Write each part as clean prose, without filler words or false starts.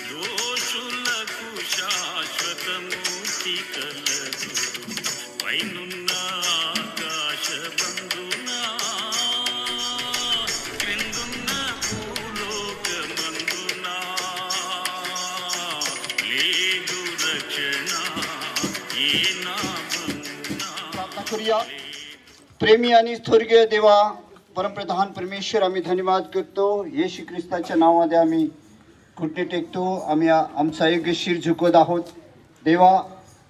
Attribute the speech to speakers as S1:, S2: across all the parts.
S1: దోషులకు శాశ్వతముక్తి కలదు పైనున్న ఆకాశమందునా క్రిందున్న భూలోకమందునా లేదు రక్షణ ఏ నామమునా.
S2: प्रार्थना करूया. प्रेमी आणि स्वर्गीय देवा परमप्रधान परमेश्वर, आम्ही धन्यवाद करतो. येशू ख्रिस्ताच्या नावामध्ये आम्ही घुटणे टेकतो. आम्ही आमचा योग्य शिर झुकवत आहोत. देवा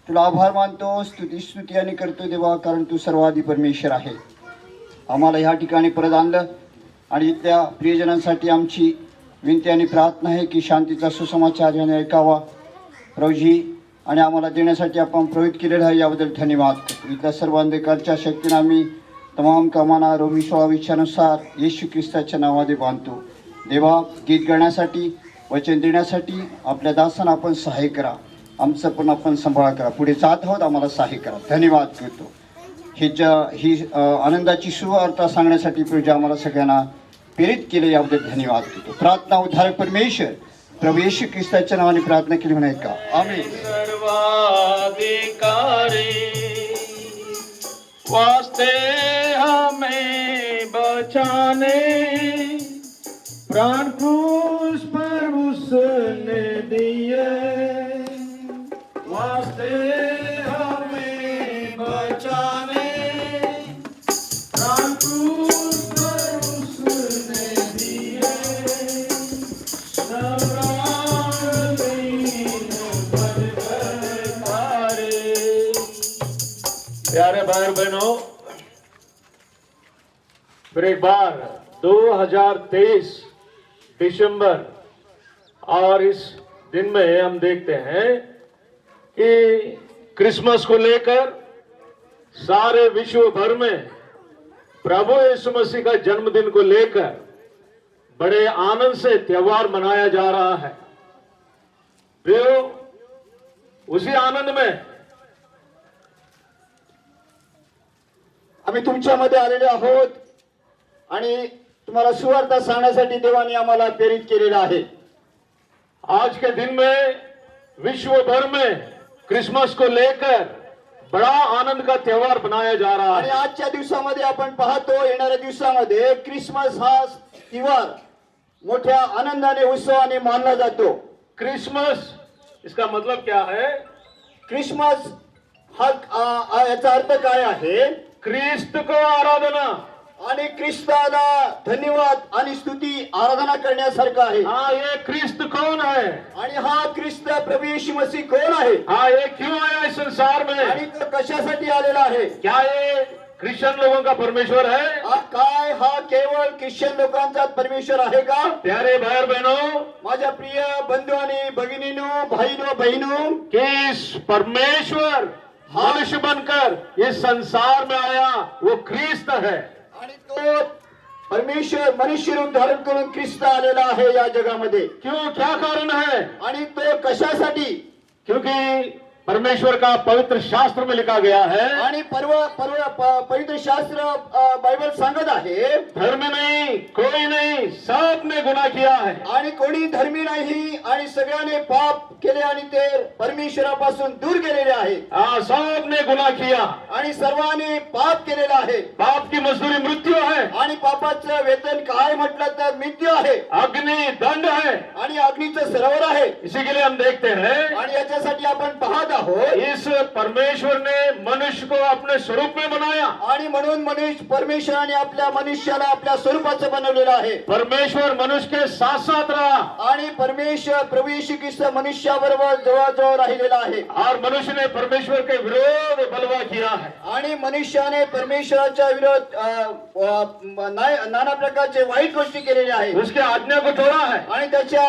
S2: तुला आभार मानतो, स्तुती आणि करतो देवा, कारण तू सर्वाधी परमेश्वर आहे. आम्हाला ह्या ठिकाणी परत आणलं आणि इथल्या प्रियजनांसाठी आमची विनंती आणि प्रार्थना आहे की शांतीचा सुसमाचार याने ऐकावा प्रभूजी आणि आम्हाला देण्यासाठी आपण प्रवृत्त केलेलं आहे, याबद्दल धन्यवाद करतो. इथल्या सर्व अंधकारच्या शक्तीने आम्ही तमाम कामांना रोमी 16 विचारानुसार येशू ख्रिस्ताच्या नावाने बांधतो. देवा गीत गाण्यासाठी वचन देण्यासाठी आपल्या दासांना आपण सहाय्य करा. आमचं पण आपण सांभाळ करा. पुढे जात आहोत, आम्हाला सहाय्य करा. धन्यवाद करतो. ही आनंदाची सुवार्ता सांगण्यासाठी प्रभू आम्हाला सगळ्यांना प्रेरित केले, याबद्दल धन्यवाद करतो. प्रार्थना उद्धारक परमेश्वर प्रभू येशू ख्रिस्ताच्या नावाने प्रार्थना केली म्हणायत का? आमेन.
S3: सर्वाधिकारी वास्ते हमें बचाने प्राण क्रूस पर उसने दिए, वास्ते हमें बचाने प्राण क्रूस पर उसने दिए, सब प्राण दीन पर तारे। प्यारे भाई बहनों, फिर एक बार 2023 दिसंबर और इस दिन में हम देखते हैं कि क्रिसमस को लेकर सारे विश्व भर में प्रभु यीशु मसीह का जन्मदिन को लेकर बड़े आनंद से त्योहार मनाया जा रहा है। प्रियो, उसी आनंद में
S2: आम्ही तुमच्यामध्ये आलेले आहोत आणि तुम्हाला सुवार्ता सांगण्यासाठी देवाने आम्हाला प्रेरित केलेलं आहे.
S3: आज के दिन में विश्व भर में क्रिसमस को लेकर बड़ा आनंद का त्योहार मनाया जा रहा
S2: आणि
S3: है।
S2: आजच्या दिवसामध्ये आपण पाहतो, येणाऱ्या दिवसामध्ये क्रिसमस हा त्योहार मोठ्या आनंदाने उत्सवाने मानला जातो.
S3: क्रिसमस इसका मतलब क्या है?
S2: क्रिसमस हा याचा अर्थ काय आहे?
S3: क्रिस्त को आराधना
S2: आणि ख्रिस्ताला धन्यवाद आणि स्तुती आराधना करण्यासारखं आहे.
S3: हाँ, ये क्रिस्त कौन है?
S2: आणि हा ख्रिस्त प्रभू येशू मसीह कोण आहे?
S3: हाँ, ये क्यों आया इस संसार में?
S2: आणि तो कशासाठी आलेला आहे?
S3: क्या ये क्रिश्चियन लोगों का परमेश्वर है?
S2: काय हा केवळ ख्रिश्चन लोकांचा परमेश्वर आहे का?
S3: प्यारे भाई और बहनों,
S2: माझ्या प्रिय बंधू आणि भगिनीनो, भाईनो बहिणो,
S3: कि इस परमेश्वर मनुष्य बनकर इस संसार में आया वो क्रिस्त है।
S2: आणि तो परमेश्वर मनुष्य रूप धारण करून ख्रिस्त आलेला आहे या जगामध्ये.
S3: क्यों, क्या कारण है?
S2: आणि तो कशासाठी?
S3: क्योंकि परमेश्वर का पवित्र शास्त्र में लिखा गया है,
S2: आणि पवित्र शास्त्र बायबल सांगत आहे,
S3: धर्म नहीं, कोई नहीं, सबने गुनाह किया है।
S2: आणि कोणी धर्मी नाही आणि सगळ्याने पाप केले आणि ते परमेश्वरापासून दूर गेलेले आहे.
S3: सबने गुनाह किया
S2: आणि सर्वांनी पाप केलेला आहे.
S3: पाप की मजदूरी मृत्यू है,
S2: आणि पापाचं वेतन काय म्हटलं तर मृत्यू आहे
S3: अग्नि दंड है।
S2: आणि अग्नीचं सरोवर आहे.
S3: इसी के लिए हम देखते हैं
S2: आणि याच्यासाठी आपण पाहत आहोत,
S3: इस परमेश्वर ने मनुष्य को अपने स्वरूप में बनाया।
S2: आणि म्हणून परमेश्वराने आपल्या मनुष्याला आपल्या स्वरूपाचं बनवलेलं आहे.
S3: परमेश्वर मनुष्य के साथ साथ रहा
S2: आणि परमेश्वर प्रभू येशू ख्रिस्त मनुष्याबरोबर जवळजवळ राहिलेला आहे.
S3: और मनुष्य ने परमेश्वर के विरोध बलवा किया है।
S2: आणि मनुष्याने परमेश्वराच्या विरोध नाना प्रकारचे वाईट गोष्टी केलेल्या आहेत.
S3: उसके आज्ञा को तोड़ा है।
S2: आणि त्याच्या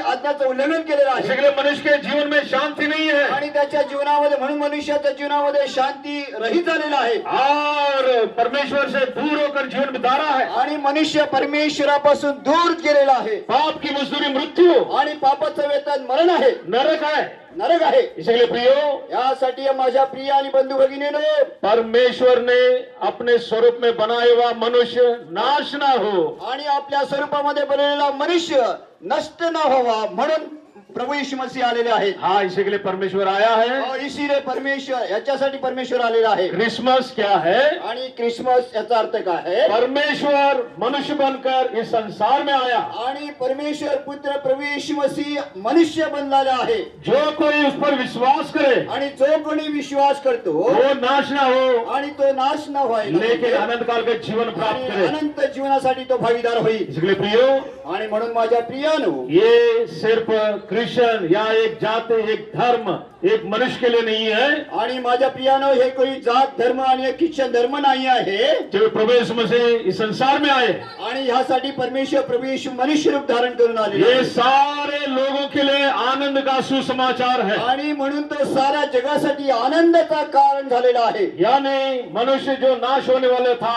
S2: आज्ञाचं उल्लंघन केलेलं आहे.
S3: इसके लिए मनुष्य के जीवन में शांति नहीं है। है
S2: आणि त्याच्या जीवनामध्ये म्हणून मनुष्याच्या जीवनामध्ये शांती रहित झालेला आहे
S3: और परमेश्वर से दूर होकर जीवन बिता रहा है।
S2: आणि मनुष्य परमेश्वरापासून दूर गेलेला आहे
S3: पाप की मजदूरी मृत्यु,
S2: आणि पापाचं वेतन मरण आहे,
S3: नरक है।
S2: नरक आहे।
S3: इसलिए प्रियो,
S2: यासाठी माझ्या प्रिय आणि बंधू भगिनीनो,
S3: परमेश्वर ने अपने स्वरूप में बनाया हुआ मनुष्य नाश ना हो,
S2: आणि आपल्या स्वरूपामध्ये बनलेला मनुष्य नष्ट न व्हावा म्हणून प्रभू यीशु मसीह आलेले आहेत।
S3: हाँ, इसी के लिए परमेश्वर आया है।
S2: और इसीलिए परमेश्वर याच्यासाठी परमेश्वर आलेला आहे।
S3: क्रिसमस क्या है?
S2: आणि क्रिसमस याचा अर्थ काय आहे?
S3: परमेश्वर मनुष्य बनकर इस संसार में आया,
S2: आणि परमेश्वर पुत्र प्रभू यीशु मसीह मनुष्य बनलेला आहे।
S3: जो कोई उस पर विश्वास करे
S2: आणि जो कोणी विश्वास करतो
S3: वो नाश ना हो,
S2: आणि तो नाश न व्हायला
S3: लेकिन अनंत काल का जीवन प्राप्त
S2: आणि
S3: करे।
S2: अनंत जीवनासाठी तो भागीदार होईल।
S3: इसलिए प्रियो,
S2: आणि म्हणून माझ्या प्रियानो,
S3: ये सिर्फ क्रिश्चियन या एक जाति, एक धर्म, एक मनुष्य के लिए नहीं है।
S2: आणि माझ्या प्रियानो, हे कोणी जात धर्म आणि एक ख्रिश्चन धर्म नाही आहे।
S3: जब प्रभु यीशु मसीह इस संसार में आए,
S2: आणि ह्यासाठी परमेश्वर प्रभु येशू मनुष्य रूप धारण करून आले।
S3: ये सारे लोगों के लिए आनंद का सुसमाचार है।
S2: आणि म्हणून तो सारा जगासाठी आनंदाचा कारण झालेला आहे।
S3: यानी मनुष्य जो नाश होने वाला था,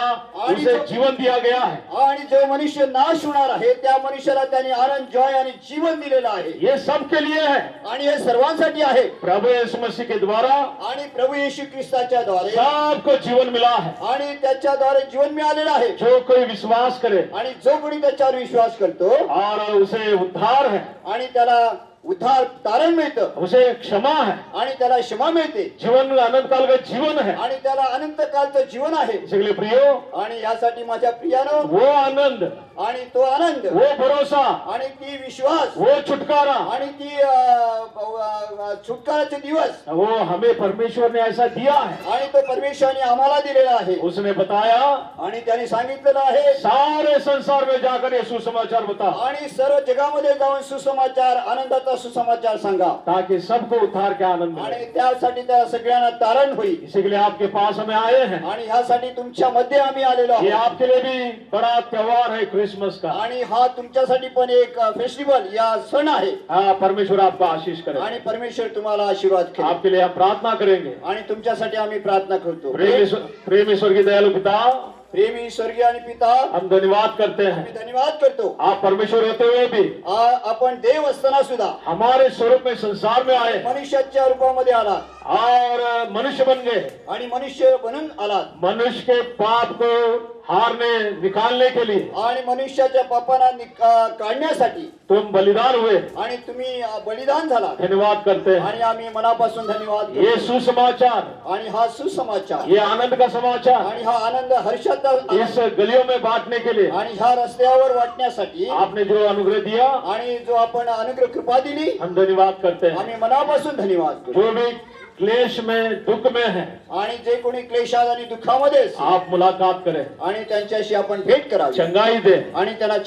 S3: उसे जीवन दिया गया है।
S2: आणि जो मनुष्य नाश होणार आहे त्या मनुष्याला त्याने आनंद, जॉय आणि जीवन दिलेलं आहे।
S3: ये सबके लिए है।
S2: आणि हे सर्वांसाठी आहे।
S3: प्रभु यीशु मसीह के द्वारा
S2: आणि प्रभु येशू ख्रिस्ताच्या द्वारे
S3: सबको जीवन मिला है।
S2: आणि त्याच्याद्वारे जीवन मिळालेलं आहे।
S3: जो कोई विश्वास करे
S2: आणि जो कोणी त्याच्यावर विश्वास करतो
S3: और उसे उद्धार है,
S2: आणि त्याला उद्धार तारण मिळतं,
S3: उसे क्षमा है,
S2: आणि त्याला क्षमा मिळते,
S3: जीवन अनंत काल का जीवन है।
S2: आणि त्याला अनंत कालचं जीवन आहे।
S3: इसलिए प्रियो,
S2: आणि यासाठी माझ्या प्रियानो,
S3: वो आनंद,
S2: आणि तो आनंद,
S3: वो भरोसा,
S2: आणि ती विश्वास,
S3: वो छुटकारा,
S2: आणि ती छुटकाराचे दिवस,
S3: वो हमें परमेश्वर ने ऐसा दिया है।
S2: आणि तो परमेश्वराने आम्हाला दिलेला आहे।
S3: उसने बताया,
S2: आणि त्याने सांगितलेलं आहे,
S3: सारे संसार में जाकर ये सुसमाचार बता,
S2: आणि सर्व जगामध्ये जाऊन सुसमाचार, आनंदाचा सुसमाचार सांगा,
S3: ताकि सबको उद्धार के आनंद मिले।
S2: आणि त्यासाठी त्या सगळ्यांना तारण होईल।
S3: इसी के लिए आपके पास हमें आए हैं।
S2: आणि ह्यासाठी तुमच्या मध्ये आम्ही आलेलो
S3: ये
S2: आहोत।
S3: आपके लिए भी बड़ा त्योहार है क्रिसमस का।
S2: आणि हा तुमच्यासाठी पण एक फेस्टिवल या सण आहे।
S3: हाँ, परमेश्वर आपका आशीष करे।
S2: आणि परमेश्वर तुम्हाला आशीर्वाद करेल।
S3: आपके लिए हम प्रार्थना करेंगे।
S2: आणि तुमच्यासाठी आम्ही प्रार्थना करतो।
S3: प्रेम ईश्वर की दयालु पिता,
S2: प्रेमी स्वर्गीय आणि पिता,
S3: हम धन्यवाद करते
S2: आम्ही
S3: हैं।
S2: धन्यवाद करतो।
S3: आप परमेश्वर होते हुए भी
S2: आपण देव असताना सुद्धा
S3: हमारे स्वरूप में संसार में आए
S2: मनुष्याच्या रूपामध्ये आलात
S3: और मनुष्य बन गए।
S2: आणि मनुष्य बनून आलात।
S3: मनुष्य के पाप को हारने निकालने के लिए
S2: आणि मनुष्याच्या पापांना काढण्यासाठी
S3: तुम बलिदान हुए।
S2: आणि तुम्ही बलिदान झाला।
S3: धन्यवाद करते हैं।
S2: आणि आम्ही मनापासून धन्यवाद करतो।
S3: ये सुसमाचार,
S2: आणि हा सुसमाचार,
S3: ये आनंद का समाचार
S2: आणि हा आनंद हर्षाचा
S3: इस गलियों में बांटने के लिए
S2: आणि ह्या रस्त्यावर वाटण्यासाठी
S3: आपने जो अनुग्रह दिया,
S2: आणि जो आपण अनुग्रह कृपा दिली,
S3: हम धन्यवाद करते हैं।
S2: आम्ही मनापासून धन्यवाद करतो।
S3: जो भी क्लेश में, दुख में है,
S2: आणि जे कोणी क्लेशात आणि दुःखामध्ये असेल,
S3: आप मुलाकात करें,
S2: आणि त्यांच्याशी आपण भेट करावी,
S3: चंगाई दे,
S2: आणि त्यांना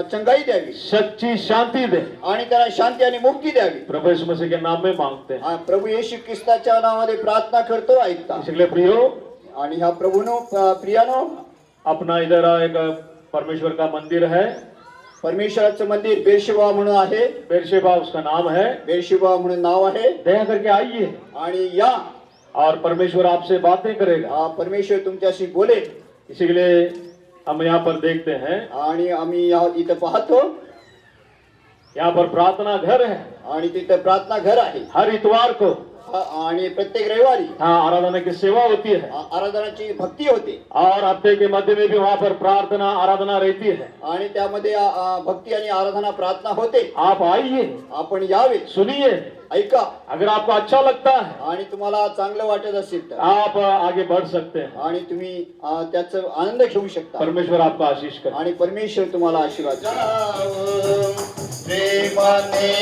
S2: चंगाई द्यावी,
S3: सच्ची शांति दे।
S2: आणि त्यांना शांती आणि मुक्ती द्यावी।
S3: प्रभु यीशु मसीह के नाम में मांगते हैं।
S2: प्रभू येशू ख्रिस्ताच्या नावाने प्रार्थना करतो, ऐकता।
S3: इसलिए प्रियो,
S2: आणि ह्या प्रभूनो, प्रियानो,
S3: अपना इधर एक परमेश्वर का मंदिर है,
S2: परमेश्वराचं मंदिर बेरशेबा म्हणून आहे।
S3: बेरशेबा उसका नाम है।
S2: बेरशेबा म्हणून नाव आहे।
S3: दया करके आइए
S2: आणि या,
S3: और परमेश्वर आपसे बातें करेगा।
S2: परमेश्वर तुमच्याशी बोलेल।
S3: इसी के लिए हम यहाँ पर देखते हैं,
S2: आणि आम्ही इथं पाहतो,
S3: यहाँ पर प्रार्थना घर है।
S2: आणि तिथं प्रार्थना घर आहे।
S3: हर इतवार को
S2: आणि प्रत्येक रविवारी
S3: हाँ आराधना की सेवा होती है,
S2: आराधनाची भक्ती होते।
S3: और हफ्ते के मध्य में भी वहाँ पर प्रार्थना आराधना रहती है।
S2: आणि त्यामध्ये भक्ती आणि आराधना प्रार्थना होते।
S3: आप आइए,
S2: आपण यावे,
S3: सुनिए,
S2: ऐका।
S3: अगर आपको अच्छा लगता है
S2: आणि तुम्हाला चांगलं वाटत असेल तर
S3: आप आगे बढ़ सकते हैं।
S2: आणि तुम्ही त्याचा आनंद घेऊ शकता।
S3: परमेश्वर आपका आशीष करे।
S2: आणि परमेश्वर तुम्हाला आशीर्वाद द्यावा। प्रेमाने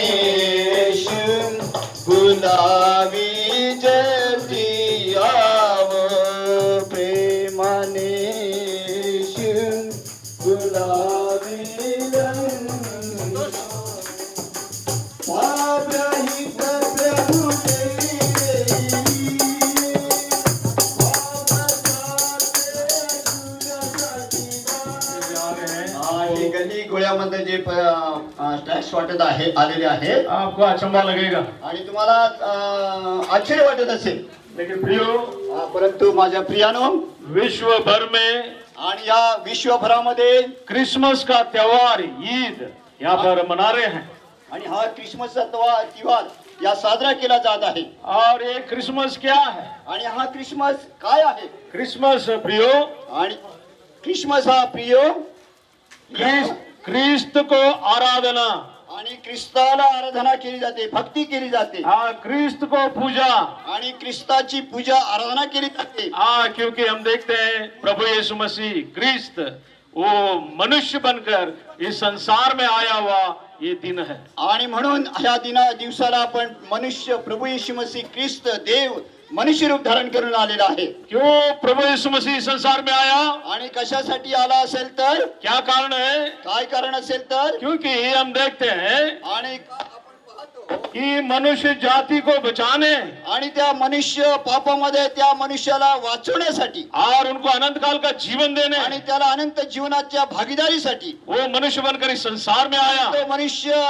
S2: गुलाबी जलती आवो, प्रेमाने गुलाबी गली गोळ्यामध्ये जे मार्क्स वाटत आहे आलेले आहेत
S3: आपको अचंभा लगेगा,
S2: आणि तुम्हाला आश्चर्य वाटत असेल,
S3: लेकिन प्रियो,
S2: परंतु माझ्या प्रियानो,
S3: विश्व भर में
S2: आणि या विश्वभरामध्ये
S3: क्रिसमस का त्योहार ईद यहाँ पर मना रहे हैं।
S2: आणि हा ख्रिसमसचा त्योहार या साजरा केला जात आहे।
S3: और ये क्रिसमस क्या है?
S2: आणि हा ख्रिसमस काय आहे?
S3: क्रिसमस प्रियो,
S2: आणि ख्रिसमस हा प्रियो
S3: क्रिस्त को आराधना,
S2: आणि ख्रिस्ताला आराधना केली जाते, भक्ती केली जाते,
S3: हाँ क्रिस्त को पूजा,
S2: आणि ख्रिस्ताची पूजा आराधना केली जाते।
S3: हाँ क्योंकि हम देखते हैं प्रभु यीशु मसीह क्रिस्त वो मनुष्य बनकर इस संसार में आया हुआ ये दिन है।
S2: आणि म्हणून ह्या दिवसाला आपण मनुष्य प्रभु येशू मसीह ख्रिस्त देव मनुष्य रूप धारण करून आलेला आहे।
S3: क्यों प्रभु यीशु मसीह संसार में आया?
S2: आणि कशासाठी आला असेल तर?
S3: क्या कारण है?
S2: काय कारण असेल तर?
S3: क्योंकि हम देखते हैं
S2: आणि आपण पाहतो
S3: कि मनुष्य जाति को बचाने
S2: आणि त्या मनुष्य पापामध्ये त्या मनुष्याला वाचवण्यासाठी
S3: और उनको अनंत काल का जीवन देने
S2: आणि त्याला अनंत जीवनाच्या भागीदारीसाठी
S3: वो मनुष्य बनकर इस संसार में आया।
S2: तो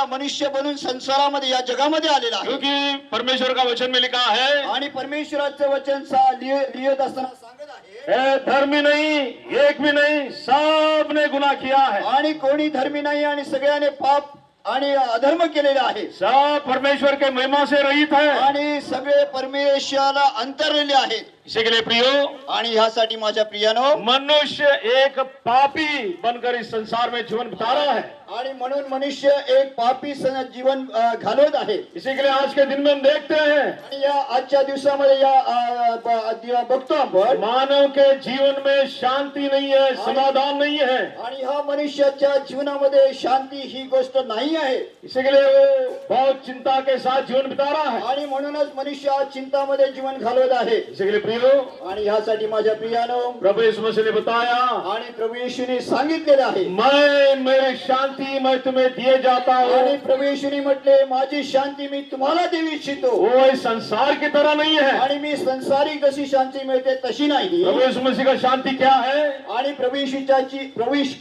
S2: मनुष्य बनून संसारामध्ये या जगामध्ये आलेला आहे।
S3: क्योंकि परमेश्वर का वचन में लिखा है,
S2: आणि परमेश्वराचं वचन लिहित असताना सांगत आहे,
S3: ए धर्मी नहीं, एक भी नहीं, सब ने गुनाह किया है।
S2: आणि कोणी धर्मी नाही आणि सगळ्याने पाप आणि अधर्म केलेला आहे,
S3: सब परमेश्वर के महिमा से रहित है।
S2: आणि सगळे परमेश्वराला अंतरलेले आहेत।
S3: इसी के लिए प्रियो,
S2: आणि ह्यासाठी माझ्या प्रियानो,
S3: मनुष्य एक पापी बनकर इस संसार में जीवन बिता रहा है।
S2: आणि म्हणून मनुष्य एक पापी जीवन घालवत आहे।
S3: इसी के लिए आज के दिन में हम देखते हैं
S2: आणि या आजच्या दिवसामध्ये या बघतो आपण,
S3: मानव के जीवन में शांति नहीं है, समाधान नहीं है।
S2: आणि हा मनुष्याच्या जीवनामध्ये शांती ही गोष्ट नाही आहे।
S3: इसी के लिए वो बहुत चिंता के साथ जीवन बिता रहा है।
S2: आणि म्हणूनच मनुष्य आज चिंतामध्ये जीवन घालवत आहे।
S3: इसी के लिए प्रियो,
S2: आणि ह्यासाठी माझ्या प्रियानो,
S3: प्रभु यीशु मसीह ने बताया,
S2: आणि प्रभु येशूने सांगितलेलं आहे,
S3: मैं मेरी शांति मैं तुम्हें दिए जाता हूँ।
S2: आणि प्रभु येशूने म्हटले, माझी शांती मी तुम्हाला देऊ इच्छितो।
S3: वो इस संसार की तरह नहीं है।
S2: आणि मी संसारिक जशी शांती मिळते तशी नाही।
S3: प्रभु यीशु मसीह का शांति क्या है?
S2: आणि प्रभु येशू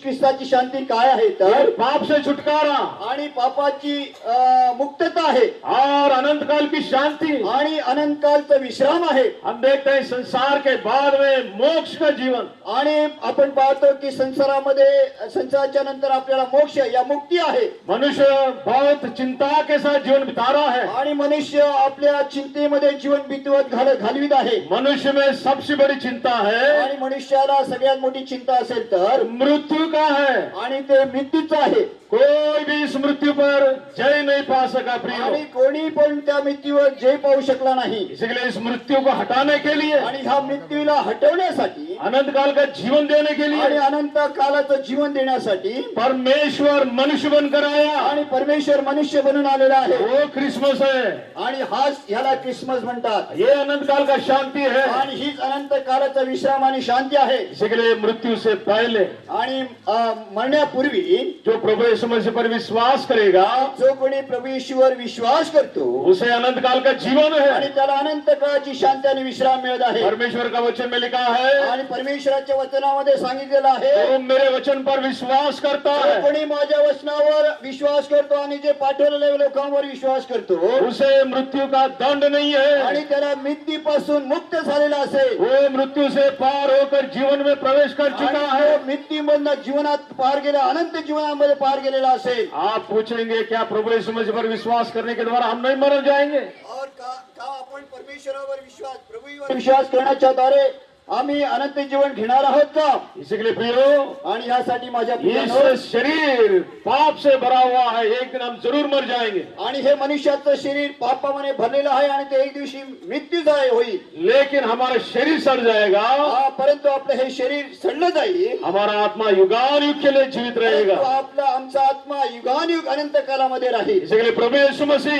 S2: ख्रिस्ताची शांती काय आहे तर?
S3: पाप से छुटकारा
S2: आणि पापाची मुक्तता आहे,
S3: और अनंत काल की शांति,
S2: आणि अनंतकालचा विश्राम आहे।
S3: हम देखते हैं संसार के बाद में मोक्ष का जीवन।
S2: आणि आपण पाहतो की संसाराच्या नंतर आपल्याला मोक्ष या मुक्ती आहे।
S3: मनुष्य बहुत चिंता के साथ जीवन बिता रहा है।
S2: आणि मनुष्य आपल्या चिंतेमध्ये जीवन बितवत घालवित आहे।
S3: मनुष्य में सबसे बड़ी चिंता है,
S2: आणि मनुष्याला सगळ्यात मोठी चिंता असेल तर
S3: मृत्यु का है।
S2: आणि ते मृत्यूच आहे।
S3: कोई भी इस मृत्यु पर जय नहीं पा सका प्रियो।
S2: आणि कोणी पण त्या मृत्यूवर जय पाहू शकला नाही।
S3: इसलिए इस मृत्यु को हटाने के लिए,
S2: आणि ह्या मृत्यूला हटवण्यासाठी,
S3: अनंत काल का जीवन देने के
S2: आणि
S3: लिए
S2: अनंत कालाचं जीवन देण्यासाठी
S3: परमेश्वर मनुष्य बनकर आया।
S2: आणि परमेश्वर मनुष्य बनून आलेला आहे।
S3: वो क्रिसमस है,
S2: आणि ह्याला क्रिसमस म्हणतात।
S3: ये अनंत काल का शांति है।
S2: आणि हीच अनंत कालाचा विश्राम आणि शांती आहे।
S3: इसी के लिए मृत्यु से पहले
S2: आणि मरण्यापूर्वी
S3: जो प्रभु यीशु मसीह पर विश्वास करेगा,
S2: जो कोणी प्रभू येशूवर विश्वास करतो,
S3: उसे अनंत काल का जीवन
S2: आणि
S3: है।
S2: त्याला अनंत काळाची शांती आणि विश्राम मिळत आहे।
S3: परमेश्वर का वचन में लिखा है,
S2: आणि परमेश्वराच्या वचनामध्ये सांगितलेलं आहे,
S3: जो मेरे वचन पर विश्वास करता
S2: जो
S3: है,
S2: कोणी माझ्या वचनावर विश्वास करतो आणि जे पाठवलेल्या लोकांवर विश्वास करतो,
S3: उसे मृत्यू का दंड नहीं है।
S2: आणि त्याला मृत्यूपासून मुक्त झालेला असेल,
S3: वो मृत्यू से पार होकर जीवन में प्रवेश कर चुका है।
S2: मृत्यूमधून जीवनात पार गेला, अनंत जीवनामध्ये पार गेलेला असेल।
S3: आप पूछेंगे क्या प्रभु यीशु मसीह पर विश्वास करने के द्वारा हम नहीं मर जाएंगे?
S2: और का आपण परमेश्वरावर विश्वास करण्याच्या द्वारे आम्ही अनंत जीवन घेणार आहोत का?
S3: इसी के लिए प्रियो,
S2: आणि यासाठी माझ्या
S3: ये शरीर पाप से भरा हुआ है, एक दिन हम जरूर मर जाएंगे।
S2: आणि हे मनुष्याचं शरीर पापाने भरलेलं आहे आणि ते एक दिवशी मृत्यू होईल।
S3: लेकिन हमारा शरीर सड़ जाएगा,
S2: परंतु आपलं हे शरीर सडलं जाईल।
S3: हमारा आत्मा युगानुयुग के लिए जीवित रहेगा।
S2: आमचा आत्मा युगानुयुग अनंत कालामध्ये राहील।
S3: इसी के लिए प्रभु यीशु मसीह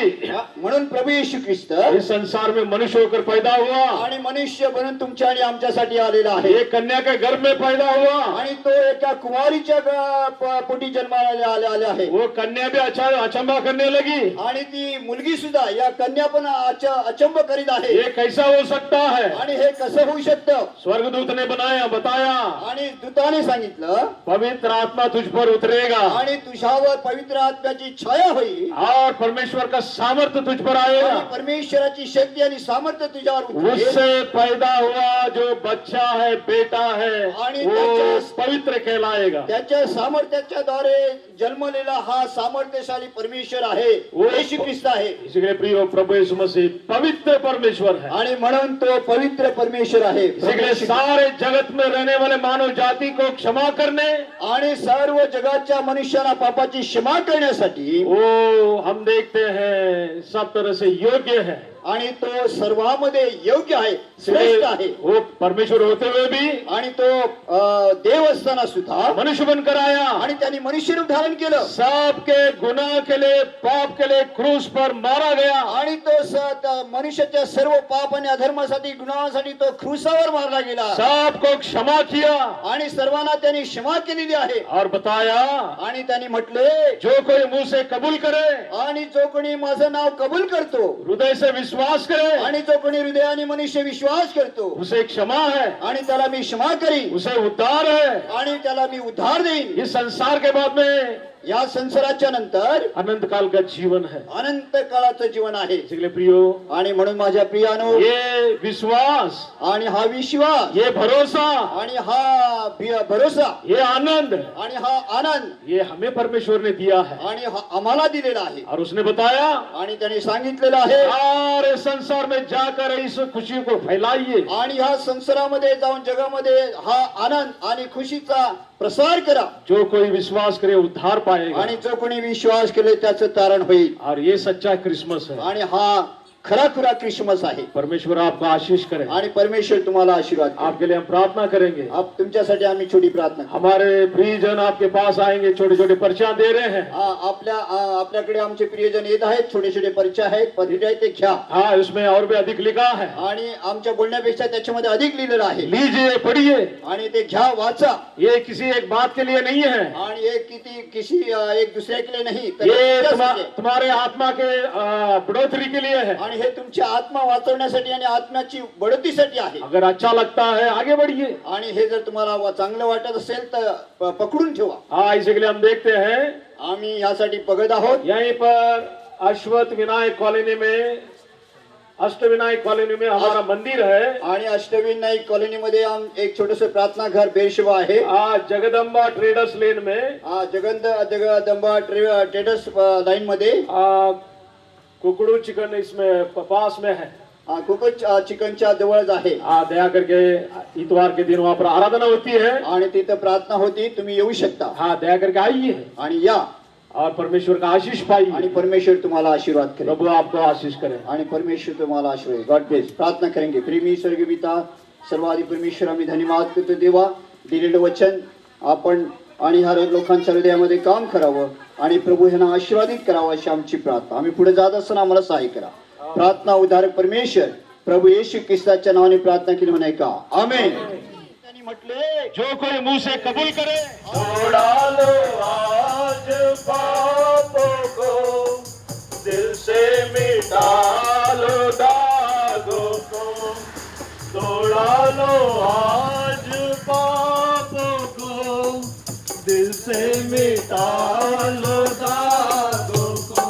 S2: म्हणून प्रभू येशू ख्रिस्त
S3: इस संसार में मनुष्य होकर पैदा हुआ,
S2: आणि मनुष्य बनून तुमच्या आणि आमच्यासाठी जन्मासाठी आलेला आहे
S3: ये कन्या के गर्भ में पैदा हुआ,
S2: आणि तो एका कुमारीच्या पोटी जन्माला आले आहे
S3: वो कन्या भी अचंबा करने लगी,
S2: आणि ती मुलगी सुद्धा या कन्या पण अचंब करीत आहे
S3: ये कैसा हो सकता है?
S2: आणि हे कसं होऊ शकतं
S3: स्वर्गदूत ने बताया,
S2: आणि दूताने सांगितलं
S3: पवित्र आत्मा तुझ पर उतरेगा
S2: आणि तुझ्यावर पवित्र आत्म्याची छाया होईल
S3: और परमेश्वर का सामर्थ्य तुझ पर
S2: आणि
S3: आएगा।
S2: परमेश्वराची शक्ती आणि सामर्थ्य तुझ्यावर उतरेल.
S3: उससे पैदा हुआ जो बच्चा है, बेटा है,
S2: आणि
S3: वो
S2: त्याच्या-
S3: पवित्र कहलाएगा।
S2: त्याच्या सामर्थ्याच्या द्वारे जन्मलेला हा सामर्थ्यशाली परमेश्वर आहे,
S3: वो
S2: येशू ख्रिस्त आहे
S3: इसलिए प्रिय प्रभु यीशु मसीह पवित्र परमेश्वर है।
S2: आणि म्हणून तो पवित्र परमेश्वर आहे
S3: इसलिए सारे जगत में रहने वाले मानव जाति को क्षमा करने,
S2: आणि सर्व जगाच्या मनुष्याला पापाची क्षमा करण्यासाठी
S3: वो हम देखते हैं सब तरह से योग्य है।
S2: आणि तो सर्वांमध्ये योग्य आहे, श्रेष्ठ आहे
S3: वो परमेश्वर होते हुए भी
S2: आणि तो देव असताना सुद्धा
S3: मनुष्य बनकर आया,
S2: आणि त्यांनी मनुष्य रूप धारण केलं
S3: सबके गुनाह के लिए, पाप के लिए क्रूस पर मारा गया
S2: आणि तो मनुष्याच्या सर्व पाप आणि अधर्मासाठी गुन्हासाठी तो क्रूसावर मारला गेला
S3: सबको क्षमा किया
S2: आणि सर्वांना त्यांनी क्षमा केलेली आहे
S3: और बताया,
S2: आणि त्यांनी म्हटले
S3: जो कोई मुंह से कबूल करे,
S2: आणि जो कोणी माझं नाव कबूल करतो
S3: हृदय से विश्वास करे,
S2: आणि जो कोणी हृदयाने मनुष्य विश्वास करतो
S3: उसे क्षमा है,
S2: आणि त्याला मी क्षमा करीन
S3: उसे उद्धार है।
S2: आणि त्याला मी उद्धार देईन.
S3: इस संसार के बाद में
S2: या संसाराच्या नंतर
S3: अनंत काल का जीवन है।
S2: अनंत काळाचं जीवन आहे
S3: इसलिए प्रियो,
S2: आणि म्हणून माझ्या प्रियानो
S3: ये विश्वास,
S2: आणि हा विश्वास
S3: ये भरोसा,
S2: आणि हा भरोसा
S3: ये आनंद,
S2: आणि हा आनंद
S3: ये हमें परमेश्वर ने दिया है।
S2: आणि हा आम्हाला दिलेला आहे
S3: और उसने बताया,
S2: आणि त्याने सांगितलेलं आहे
S3: सारे संसार में जाकर इस खुशी को फैलाइए।
S2: आणि ह्या संसारामध्ये जाऊन जगामध्ये हा आनंद आणि खुशीचा प्रसार करा.
S3: जो कोई विश्वास करे उद्धार पाएगा।
S2: आणि जो कोणी विश्वास केले त्याचं तारण होईल.
S3: और ये सच्चा क्रिसमस है।
S2: आणि हा खरा खुरा ख्रिसमस आहे.
S3: परमेश्वर आपको आशीष करे।
S2: आणि परमेश्वर तुम्हाला आशीर्वाद देईल.
S3: आपके लिए हम प्रार्थना करेंगे।
S2: आप तुमच्यासाठी आम्ही छोटी प्रार्थना करू.
S3: हमारे प्रियजन आपके पास आएंगे, छोटे छोटे पर्चा दे रहे हैं।
S2: आपल्याकडे आमचे प्रियजन येत आहेत, छोटे छोटे परिचय आहेत, पत्रिका आहेत, ते घ्या.
S3: हाँ, उसमें और भी अधिक लिखा है।
S2: आणि आमच्या बोलण्यापेक्षा त्याच्यामध्ये अधिक लिहिलेलं आहे.
S3: लीजिए, पढ़िए।
S2: आणि ते घ्या, वाचा.
S3: ये किसी एक बात के लिए नहीं है।
S2: आणि किसी एक दूसरे के लिए नहीं, तर
S3: ये
S2: तुमच्यासाठी.
S3: तुम्हारे आत्मा के बढ़ोतरी के लिए है।
S2: आणि हे तुमची आत्मा वाचवण्यासाठी आणि आत्म्याची बढतीसाठी आहे.
S3: अगर अच्छा लगता है आगे बढ़िए।
S2: आणि हे जर तुम्हाला चांगलं वाटत असेल तर पकडून ठेवा.
S3: हाँ, इसी के लिए हम देखते हैं,
S2: आम्ही यासाठी बघत आहोत.
S3: यहीं पर अश्वत्थ विनायक कॉलोनी में, अष्टविनायक कॉलोनी में हमारा मंदिर है।
S2: आणि अष्टविनायक कॉलनीमध्ये एक छोटस प्रार्थना घर बेरशिवा आहे.
S3: जगदंबा ट्रेडर्स लेन में,
S2: जगदंबा ट्रेडर्स लाईन मध्ये
S3: कुकड़ू चिकन इसमें पास में है।
S2: कुकच चिकनच्या जवळच आहे.
S3: दया करके इतवार के दिन वहाँ पर आराधना होती है।
S2: आणि तिथं प्रार्थना होती, तुम्ही येऊ शकता.
S3: हाँ, दया करके आइए
S2: आणि या
S3: और परमेश्वर का आशीष पाइए।
S2: आणि परमेश्वर तुम्हाला आशीर्वाद करेल.
S3: प्रभु आपको आशीष करे।
S2: आणि परमेश्वर तुम्हाला आशीर्वाद. God bless. प्रार्थना करेंगे. प्रेमी स्वर्गीय पिता, सर्वाधिक परमेश्वर, आम्ही धन्यवाद करतो देवा, दिलेलं वचन आपण आणि ह्या लोकांच्या हृदयामध्ये काम करावं आणि प्रभू यांना आशीर्वादित करावं अशी आमची प्रार्थना. आम्ही पुढे जात असताना आम्हाला सहाय्य करा. प्रार्थना उद्धारक परमेश्वर प्रभू येशू ख्रिस्ताच्या नावाने प्रार्थना केली म्हणे का, आमेन. त्यांनी म्हटले,
S3: जो कोई मुंह से कबूल करे,
S1: छोड़ा लो आज पापों को, दिल से मिटा लो दागों को, छोड़ा लो आज पापों को, दिल से मिटा लो दागों को,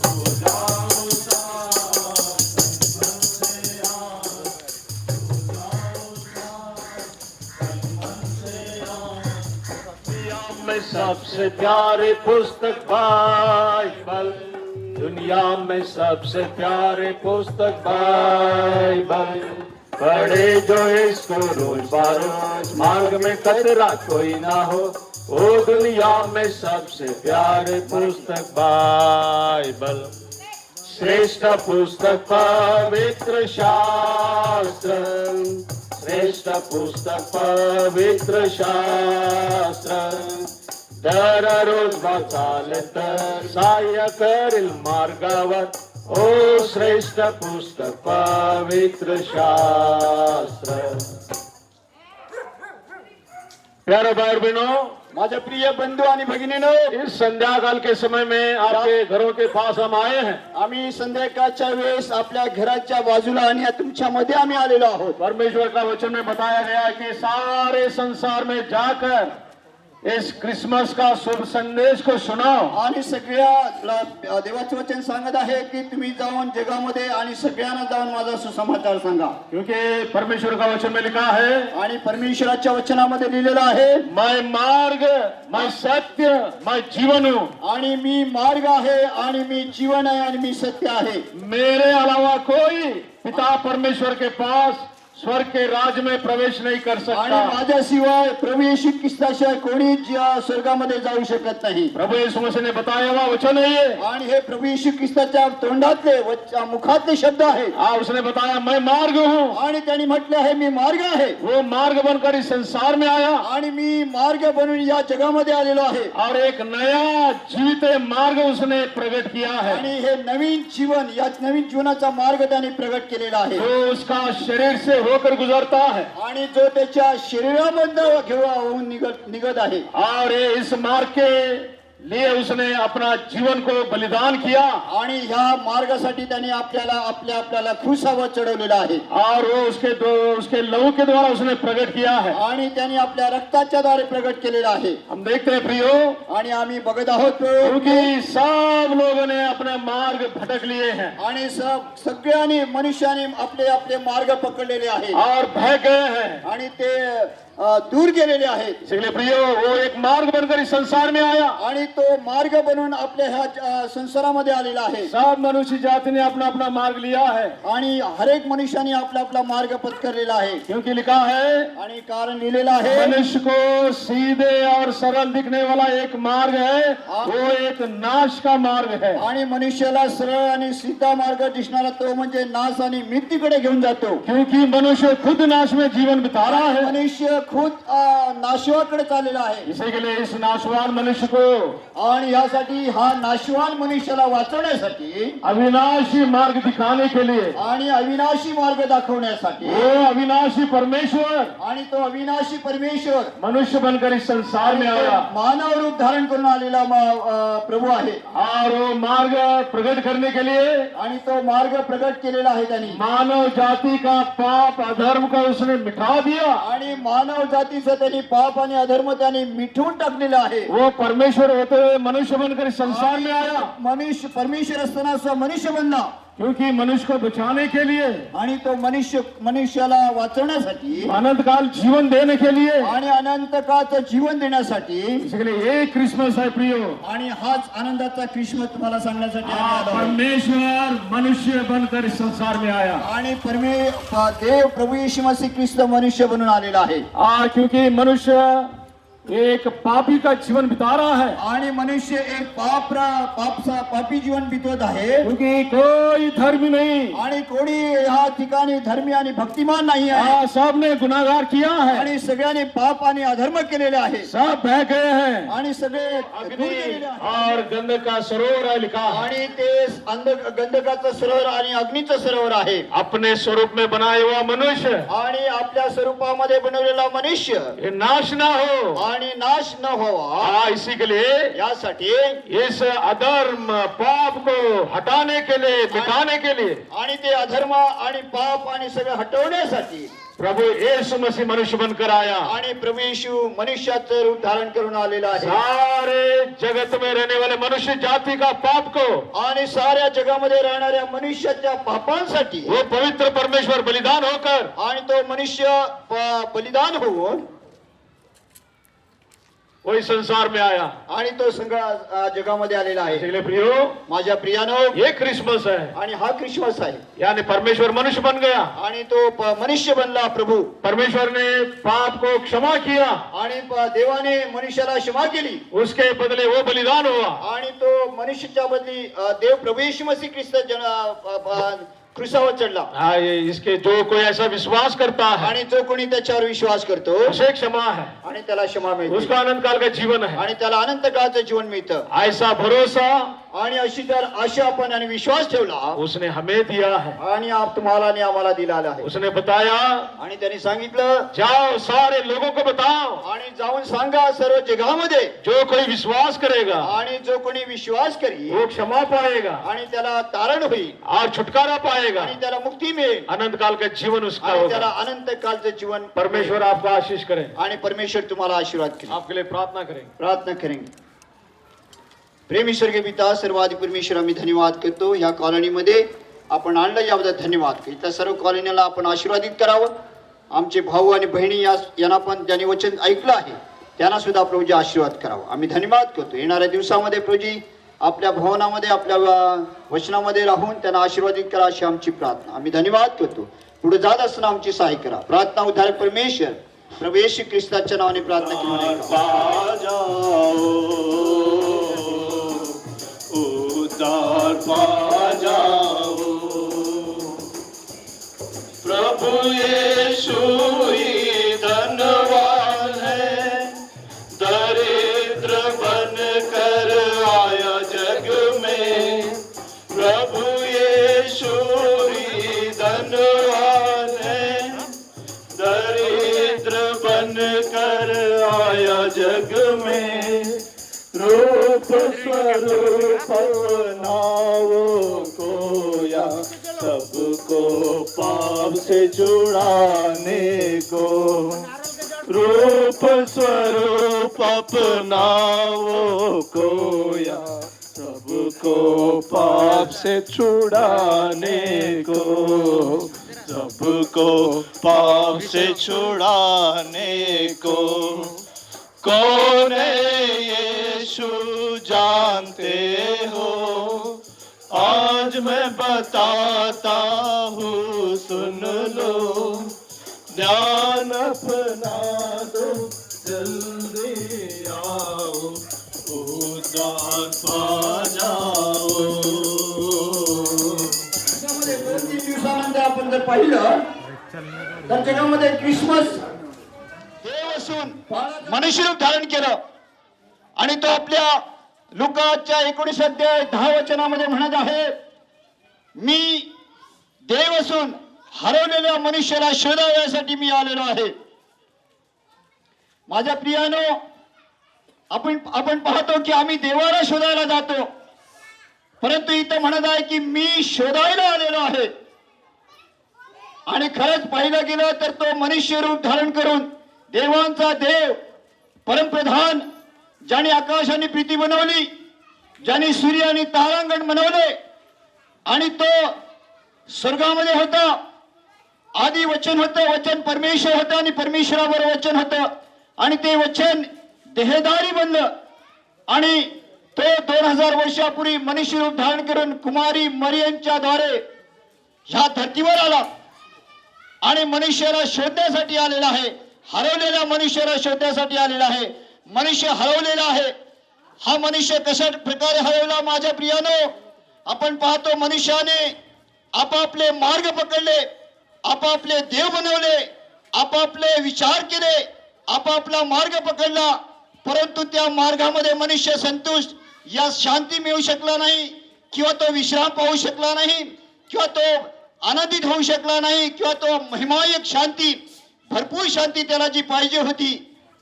S1: हो जाओ साथ मन से याद, हो जाओ साथ मन से याद। दुनिया में सबसे प्यारी पुस्तक बाइबल, दुनिया में सबसे प्यारी पुस्तक बाइबल, पढ़े जो इसको रोज बरोज, मार्ग में कतरा कोई ना हो, ओ दुनिया में सबसे प्यारी पुस्तक बाइबल, श्रेष्ठ पुस्तक पवित्र शास्त्र, श्रेष्ठ पुस्तक पवित्र शास्त्र, दररोज वाचाल तर सहाय्य करेल मार्गावर,
S3: ओ श्रेष्ठ पुस्तक पवित्र शास्त्र। प्यारे भाई और बहनों,
S2: माझ्या प्रिय बंधू आणि भगिनीनो,
S3: इस संध्या काल के समय में आपके घरों के पास हम आए हैं।
S2: आम्ही संध्याकाळच्या वेळेस आपल्या घराच्या बाजूला आणि तुमच्या मध्ये आम्ही आलेलो आहोत।
S3: परमेश्वर का वचन में बताया गया है कि सारे संसार में जाकर इस क्रिसमस का शुभ संदेश को सुनाओ।
S2: आणि सगळ्या देवाचे वचन सांगत आहे की तुम्ही जाऊन जगामध्ये आणि सगळ्यांना जाऊन माझा सुसमाचार सांगा।
S3: क्योंकि परमेश्वर का वचन में लिखा है,
S2: आणि परमेश्वराच्या वचनामध्ये लिहिलेलं आहे,
S3: मैं मार्ग, मैं सत्य, मैं जीवन हूँ।
S2: आणि मी मार्ग आहे आणि मी जीवन आहे आणि मी सत्य आहे।
S3: मेरे अलावा कोई पिता परमेश्वर के पास स्वर्ग के राज में प्रवेश नहीं कर
S2: आणि
S3: सकता।
S2: माझ्याशिवाय प्रभू येशू ख्रिस्ताशिवाय कोणी स्वर्गामध्ये जाऊ शकत नाही।
S3: प्रभु यीशु मसीह ने बताया हुआ वचन है ये।
S2: आणि हे प्रभू येशू ख्रिस्ताच्या तोंडातले मुखातले शब्द आहेत।
S3: उसने बताया मैं मार्ग हूँ।
S2: आणि त्यांनी म्हटलं आहे मी मार्ग आहे।
S3: वो मार्ग बनकर इस संसार में आया
S2: आणि मी मार्ग बनून या जगामध्ये आलेलो आहे।
S3: और एक नया जीवित मार्ग उसने प्रकट किया है।
S2: आणि हे नवीन जीवन, या नवीन जीवनाचा मार्ग त्यांनी प्रकट केलेला आहे।
S3: जो उसका शरीर से होकर गुजरता है
S2: आणि जो त्याच्या शरीराबद्दल घेऊन निघत आहे।
S3: और इस मार्ग के लिए उसने अपना जीवन को बलिदान किया
S2: आणि ह्या मार्गासाठी त्यांनी आपल्याला क्रूसावर चढवलेला आहे।
S3: और वो उसके लहू के द्वारा उसने प्रकट किया है।
S2: आणि त्यांनी आपल्या रक्ताच्या द्वारे प्रकट केलेला आहे।
S3: हम देखते हैं प्रियो,
S2: आणि आम्ही बघत आहोत
S3: क्योंकि सब लोगों ने अपने मार्ग भटक लिए हैं
S2: आणि सगळ्यांनी मनुष्याने आपले मार्ग पकडलेले आहेत
S3: और बह गए हैं।
S2: आणि ते दूर गेलेले आहेत।
S3: इसलिए प्रियो, वो एक मार्ग बनकर इस संसार में आया।
S2: आणि तो मार्ग बनून आपल्या ह्या संसारामध्ये आलेला आहे।
S3: सब मनुष्य जाति ने अपना अपना मार्ग लिया है।
S2: आणि हर एक मनुष्याने आपला मार्ग पत्करलेला आहे।
S3: क्योंकि लिखा है,
S2: आणि कारण लिहिलेलं आहे,
S3: मनुष्य को सीधे और सरल दिखने वाला एक मार्ग है, वो एक नाश का मार्ग है।
S2: आणि मनुष्याला सरळ आणि सीधा मार्ग दिसणारा तो म्हणजे नाश आणि मृत्यूकडे घेऊन जातो।
S3: क्योंकि मनुष्य खुद नाश में जीवन बिता रहा है।
S2: मनुष्य खुद नाशवाकडे चाललेला आहे।
S3: इसी के लिए इस नाशवान मनुष्य को
S2: आणि यासाठी हा नाशवान मनुष्याला वाचवण्यासाठी,
S3: अविनाशी मार्ग दिखाने के लिए,
S2: आणि अविनाशी मार्ग दाखवण्यासाठी,
S3: वो अविनाशी परमेश्वर
S2: आणि तो अविनाशी परमेश्वर
S3: मनुष्य बनकर इस संसार में आया
S2: मानव रूप धारण करून आलेला प्रभू आहे।
S3: और वो मार्ग प्रकट करने के लिए,
S2: आणि तो मार्ग प्रकट केलेला आहे त्यांनी।
S3: मानव जाति का पाप अधर्म को उसने मिटा दिया।
S2: आणि मानव जातीचं त्यांनी पाप आणि अधर्म त्यांनी मिटवून टाकलेलं आहे।
S3: वो परमेश्वर होते हुए मनुष्य बनकर इस संसार में आया।
S2: मनुष्य परमेश्वर असताना असा मनुष्य बनला।
S3: क्योंकि मनुष्य को बचाने के लिए,
S2: आणि तो मनुष्याला वाचवण्यासाठी,
S3: अनंत काल जीवन देने के लिए,
S2: आणि अनंत काळचं जीवन देण्यासाठी,
S3: इसलिए एक क्रिसमस है प्रियो।
S2: आणि हाच आनंदाचा ख्रिसमस तुम्हाला सांगण्यासाठी आम्ही आलो आहोत।
S3: परमेश्वर मनुष्य बनकर इस संसार में आया।
S2: आणि देव प्रभू येशू मसीह ख्रिस्त मनुष्य बनून आलेला आहे।
S3: क्योंकि मनुष्य एक पापी का जीवन बिता रहा है।
S2: आणि मनुष्य एक पापी जीवन बितवत आहे।
S3: क्योंकि कोई धर्मी नहीं,
S2: आणि कोणी ह्या ठिकाणी धर्मी आणि भक्तिमान नाही आहे।
S3: सबने गुनाहगार किया है,
S2: आणि सगळ्यांनी पाप आणि अधर्म केलेले आहे।
S3: सब बह गए हैं
S2: आणि सगळे दूर गेलेले आहेत।
S3: और गंध का सरोवर है लिखा है।
S2: आणि ते गंधकाचं सरोवर आणि अग्नीचं सरोवर आहे।
S3: अपने स्वरूप में बनाया हुआ मनुष्य,
S2: आणि आपल्या स्वरूपामध्ये बनवलेला मनुष्य
S3: ये नाश ना हो,
S2: आणि नाश न व्हावा,
S3: इसी के लिए,
S2: यासाठी,
S3: इस अधर्म पाप को हटाने के लिए, मिटाने के लिए,
S2: आणि ते अधर्म आणि पाप आणि सगळं हटवण्यासाठी
S3: प्रभु यीशु मसीह मनुष्य बनकर आया।
S2: आणि प्रभू येशू मनुष्याचं रूप धारण करून आलेला आहे।
S3: सारे जगत में रहने वाले मनुष्य जाति का पाप को,
S2: आणि साऱ्या जगामध्ये राहणाऱ्या मनुष्याच्या पापांसाठी
S3: वो पवित्र परमेश्वर बलिदान होकर,
S2: आणि तो मनुष्य बलिदान होऊन
S3: वो इस संसार में आया।
S2: आणि तो सगळा जगामध्ये आलेला आहे।
S3: इसलिए प्रियो,
S2: माझ्या प्रियानो,
S3: ये क्रिसमस है।
S2: आणि हा ख्रिसमस आहे।
S3: यानी परमेश्वर मनुष्य बन गया।
S2: आणि तो मनुष्य बनला प्रभू।
S3: परमेश्वर ने पाप को क्षमा किया,
S2: आणि देवाने मनुष्याला क्षमा केली।
S3: उसके बदले वो बलिदान हुआ।
S2: आणि तो मनुष्याच्या बदली देव प्रभू येशू मसीह ख्रिस्त क्रूसावर चढला।
S3: इसके जो कोई ऐसा विश्वास करता है,
S2: आणि जो कोणी त्याच्यावर विश्वास करतो,
S3: उसे क्षमा है,
S2: आणि त्याला क्षमा मिळते,
S3: उसका अनंत काल का जीवन है।
S2: आणि त्याला अनंत काळचं जीवन मिळतं।
S3: ऐसा भरोसा
S2: आणि अशी जर आशा आपण आणि विश्वास ठेवला
S3: उसने हमें दिया है।
S2: आणि तुम्हाला आणि आम्हाला दिलेला आहे
S3: उसने बताया,
S2: आणि त्यांनी सांगितलं
S3: जाओ सारे लोगों को बताओ,
S2: आणि जाऊन सांगा सर्व जगामध्ये
S3: जो कोई विश्वास करेगा
S2: आणि जो कोणी विश्वास करी
S3: वो क्षमा पाएगा
S2: आणि त्याला तारण होईल
S3: और छुटकारा पाएगा,
S2: आणि त्याला मुक्ती मिळेल
S3: अनंत काल का जीवन उसका
S2: आणि त्याला
S3: होगा।
S2: अनंत कालचं जीवन
S3: परमेश्वर आपका आशीष करे।
S2: आणि परमेश्वर तुम्हाला आशीर्वाद करेल।
S3: आपके लिए प्रार्थना करेंगे।
S2: प्रार्थना करेंगे। प्रेमेश्वर के पिता सर्वाधिक परमेश्वर आम्ही धन्यवाद करतो या कॉलनीमध्ये आपण आणलं याबद्दल धन्यवाद। इथल्या सर्व कॉलनीला आपण आशीर्वादित करावं। आमचे भाऊ आणि बहिणी यांना पण ज्यांनी वचन ऐकलं आहे त्यांना सुद्धा प्रभूजी आशीर्वाद करावा। आम्ही धन्यवाद करतो। येणाऱ्या दिवसामध्ये प्रभूजी आपल्या भवनामध्ये आपल्या वचनामध्ये राहून त्यांना आशीर्वादित करा अशी आमची प्रार्थना। आम्ही धन्यवाद करतो। पुढे जात असताना आमची सहाय करा। प्रार्थना उद्धारक परमेश्वर प्रभू येशू ख्रिस्ताच्या नावाने प्रार्थना
S1: उद्धार पा जाओ। प्रभु यीशु ही धनवान है, दरिद्र बन कर आया जग में। प्रभु यीशु ही धनवान है, दरिद्र बन कर आया जग में। रूप स्वरूप अपनाओ कोया, सबको पाप से छुड़ाने को। रूप स्वरूप अपनाओ कोया, सबको पाप से छुड़ाने को। सबको पाप से छुड़ाने को। कौन है यीशु जानते हो, आज मैं बताता हूँ सुन लो। ध्यान अपना दो जल्दी आओ, उद्धार पा जाओ।
S2: दोन तीन दिवसानंतर आपण जर पाहिलं तर जगामध्ये क्रिसमस देव असून मनुष्य रूप धारण केलं आणि तो आपल्या लुकाच्या 19 अध्याय 10 वचनामध्ये म्हणत आहे, मी देव असून हरवलेल्या मनुष्याला शोधावयासाठी मी आलेलो आहे। माझ्या प्रियानो, आपण पाहतो की आम्ही देवाला शोधायला जातो, परंतु इथं म्हणत आहे की मी शोधायला आलेलो आहे। आणि खरंच पाहिलं गेलं तर तो मनुष्य रूप धारण करून देवांचा देव परमप्रधान, ज्याने आकाश आणि पृथ्वी बनवली, ज्याने सूर्य आणि तारांगण बनवले, आणि तो स्वर्गामध्ये होता। आधी वचन होतं, वचन परमेश्वर होतं आणि परमेश्वराबरोबर वचन होतं, आणि ते वचन देहधारी बनलं आणि तो 2000 वर्षापूर्वी मनुष्य रूप धारण करून कुमारी मरियमच्या द्वारे ह्या धर्तीवर आला आणि मनुष्याला शोधण्यासाठी आलेला आहे। हरवलेल्या मनुष्याला शोधण्यासाठी आलेला आहे। मनुष्य हरवलेला आहे। हा मनुष्य कशा प्रकारे हरवला माझ्या प्रियानो, आपण पाहतो मनुष्याने आपापले मार्ग पकडले, आपापले देव बनवले, आपापले विचार केले, आपापला मार्ग पकडला, परंतु त्या मार्गामध्ये मनुष्य संतुष्ट या शांती मिळू शकला नाही, किंवा तो विश्राम पाहू शकला नाही, किंवा तो आनंदित होऊ शकला नाही, किंवा तो महिमायक शांती, भरपूर शांती त्याला जी पाहिजे होती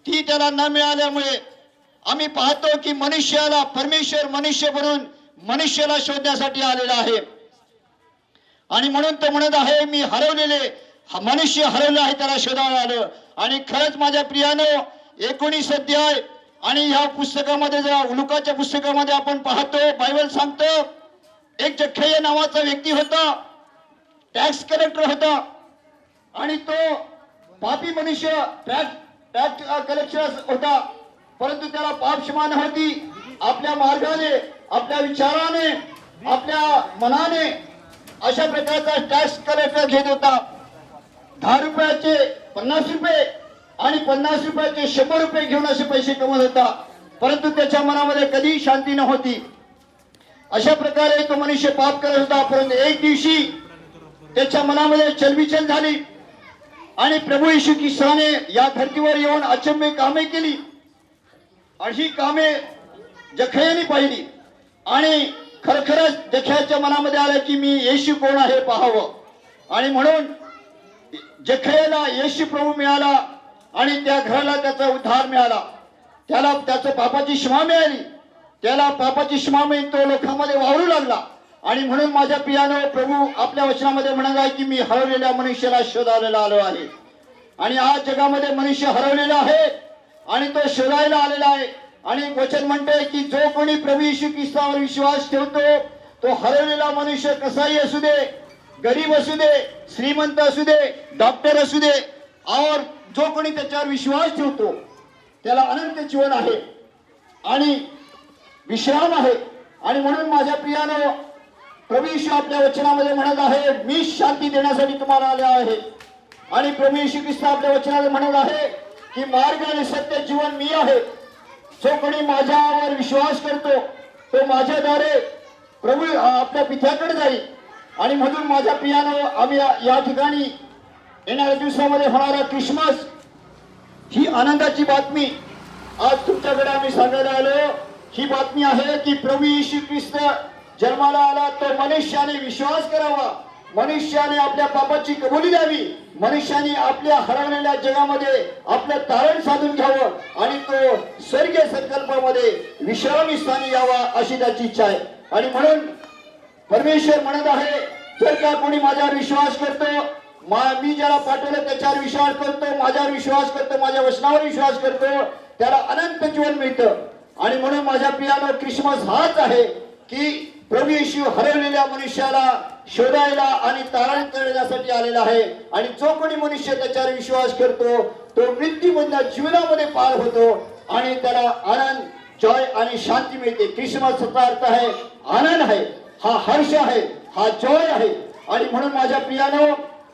S2: ती त्याला न मिळाल्यामुळे आम्ही पाहतो की मनुष्याला परमेश्वर मनुष्य बनून मनुष्याला शोधण्यासाठी आलेला आहे। आणि म्हणून तो म्हणत आहे, मी हरवलेले हा मनुष्य हरवला आहे, त्याला शोधायला आलं। आणि खरंच माझ्या प्रियानो, 19 अध्याय आणि ह्या पुस्तकामध्ये जर लुकाच्या पुस्तकामध्ये आपण पाहतो, बायबल सांगतो एक जक्कई नावाचा व्यक्ती होता, टॅक्स कलेक्टर होता, आणि तो पापी मनुष्य टॅक्स कलेक्टर होता, परंतु त्याला पाप क्षमा नव्हती। आपल्या मार्गाने, आपल्या विचाराने, आपल्या मनाने अशा प्रकारचा टॅक्स कलेक्टर घेत होता। 10 रुपयाचे 50 रुपये आणि 50 रुपयाचे 100 रुपये घेऊन असे पैसे कमवत होता, परंतु त्याच्या मनामध्ये कधी शांती नव्हती। अशा प्रकारे तो मनुष्य पाप करत होता, परंतु एक दिवशी त्याच्या मनामध्ये चलबिचल झाली आणि प्रभू येशू ख्रिस्ताने या धर्तीवर येऊन अचंबे कामे केली। अशी कामे जक्कईने पाहिली आणि खरखरच देखाच्या मनामध्ये आलं की मी येशू कोण आहे पाहावं. आणि म्हणून जखयाला येशू प्रभू मिळाला आणि त्या घराला त्याचा उद्धार मिळाला. त्याला त्याचं पापाची क्षमा मिळाली. त्याला पापाची क्षमा मिळून तो लोकांमध्ये वावरू लागला. आणि म्हणून माझ्या प्रियानो प्रभू आपल्या वचनामध्ये म्हणत आहे की मी हरवलेल्या मनुष्याला शोधायला आलो आहे. आणि आज जगामध्ये मनुष्य हरवलेला आहे आणि तो शोधायला आलेला आहे. आणि वचन म्हणते की जो कोणी प्रभू येशू ख्रिस्तावर विश्वास ठेवतो तो हरवलेला मनुष्य कसाही असू दे, गरीब असू दे, श्रीमंत असू दे, डॉक्टर असू दे, और जो कोणी त्याच्यावर विश्वास ठेवतो त्याला अनंत जीवन आहे आणि विश्राम आहे. आणि म्हणून माझ्या प्रियानो प्रभू येशू आपल्या वचनामध्ये म्हणत आहे मी शांती देण्यासाठी तुम्हाला आले आहे. आणि प्रभू येशू ख्रिस्त आपल्या वचनामध्ये म्हणत आहे की मार्ग आणि सत्य जीवन मी आहे. जो कोणी माझ्यावर विश्वास करतो तो माझ्याद्वारे प्रभू आपल्या पित्याकडे जाईल. आणि म्हणून माझ्या प्रियानो आम्ही या ठिकाणी येणाऱ्या दिवसामध्ये होणारा ख्रिसमस ही आनंदाची बातमी आज तुमच्याकडे आम्ही सांगायला आलो. ही बातमी आहे की प्रभू येशू ख्रिस्त जन्माला आला तो मनुष्याने विश्वास करावा, मनुष्याने आपल्या पापाची कबुली द्यावी, मनुष्याने आपल्या हरवलेल्या जगामध्ये आपलं तारण साधून घ्यावं आणि तो स्वर्गीय संकल्पामध्ये विश्रामी स्थानी यावा अशी त्याची इच्छा आहे. आणि म्हणून परमेश्वर म्हणत आहे जर का कोणी माझ्यावर विश्वास करतो, मी ज्याला पाठवलं त्याच्यावर विश्वास करतो, माझ्यावर विश्वास करतो, माझ्या वचनावर विश्वास करतो, त्याला अनंत जीवन मिळतं. आणि म्हणून माझ्या प्रियानो ख्रिसमस हाच आहे की प्रभू येशू हरवलेल्या मनुष्याला शोधायला आणि तारण करण्यासाठी आलेला आहे. आणि जो कोणी मनुष्य त्याच्यावर विश्वास करतो तो मृत्यूमधल्या जीवनामध्ये पार होतो आणि त्याला आनंद, जॉय आणि शांती मिळते. ख्रिसमसचा अर्थ आहे आनंद आहे, हा हर्ष आहे, हा जॉय आहे. आणि म्हणून माझ्या प्रियानो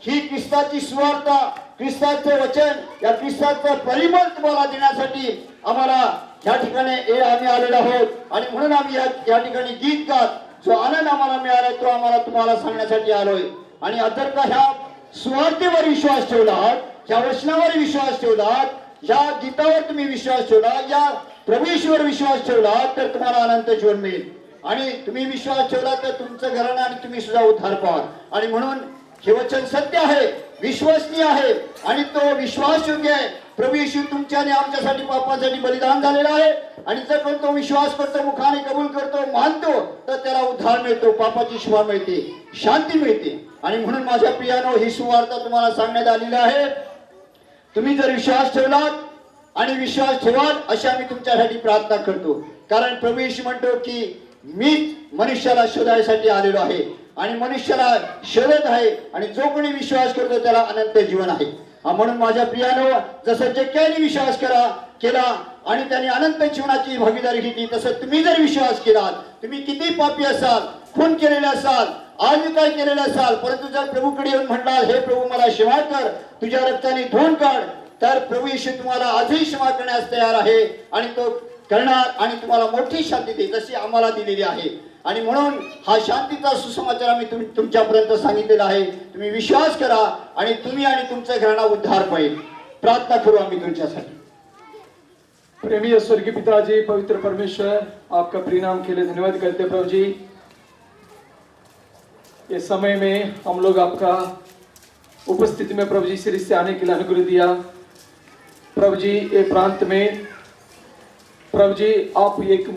S2: ही ख्रिस्ताची सुवार्ता, ख्रिस्ताचे वचन, या ख्रिस्ताचं परिमळ तुम्हाला देण्यासाठी आम्हाला या ठिकाणी आम्ही आलेलो आहोत. आणि म्हणून आम्ही या ठिकाणी गीत गात जो आनंद आम्हाला मिळाला तो आम्हाला तुम्हाला सांगण्यासाठी आलोय. आणि जर का ह्या सुवार्तेवर विश्वास ठेवलात, या वचनावर विश्वास ठेवलात, या गीतावर तुम्ही विश्वास ठेवला, या प्रभू येशूवर विश्वास ठेवलात तर तुम्हाला अनंत जीवन मिळेल. आणि तुम्ही विश्वास ठेवला तर तुमचं घराणं आणि तुम्ही सुद्धा उद्धार पाहाल. आणि म्हणून हे वचन सत्य आहे, विश्वसनीय आहे आणि तो विश्वासयोग्य आहे. प्रभू येशू तुमच्या आणि आमच्यासाठी पापासाठी बलिदान झालेला आहे. आणि जर कोण तो विश्वास करतो, मुखाने कबूल करतो, मानतो तर त्याला उद्धार मिळतो, पापाची क्षमा मिळते, शांती मिळते. आणि म्हणून माझ्या प्रियानो ही सुवार्ता तुम्हाला सांगण्यात आलेली आहे. तुम्ही जर विश्वास ठेवलात आणि विश्वास ठेवाल अशी आम्ही तुमच्यासाठी प्रार्थना करतो. कारण प्रभू येशू म्हणतो की मीच मनुष्याला शोधायसाठी आलेलो आहे आणि मनुष्याला शोधत आहे आणि जो कोणी विश्वास करतो त्याला अनंत जीवन आहे. म्हणून माझ्या प्रियानो जसं जक्याने विश्वास केला आणि त्याने अनंत जीवनाची भागीदारी घेतली तसं तुम्ही जर विश्वास केलात, तुम्ही किती पापी असाल, खून केलेले असाल, आज काय केलेलं असाल, परंतु जर प्रभूकडे येऊन म्हटलाल हे प्रभू मला क्षमा कर, तुझ्या रक्ताने धुवून काढ, तर प्रभू येशू तुम्हाला आजही क्षमा करण्यास तयार आहे आणि तो करणार आणि तुम्हाला मोठी शांती देईल जशी आम्हाला दिलेली आहे. आणि म्हणून हा शांतीचा सुसमाचार आम्ही तुमच्यापर्यंत सांगितलेला आहे. तुम्ही विश्वास करा आणि तुम्ही आणि तुमचं घराणा उद्धार पाहिजे. प्रार्थना करू आम्ही तुमच्यासाठी.
S4: प्रेमीय स्वर्गीय पिताजी, पवित्र परमेश्वर, आपका परिणाम के लिए धन्यवाद करते प्रभु जी. इस समय में हम लोग आपका उपस्थिति में प्रभु जी सिर से आने के लिए अनुग्रह दिया. प्रभु जी ये प्रांत में प्रभु जी आप एक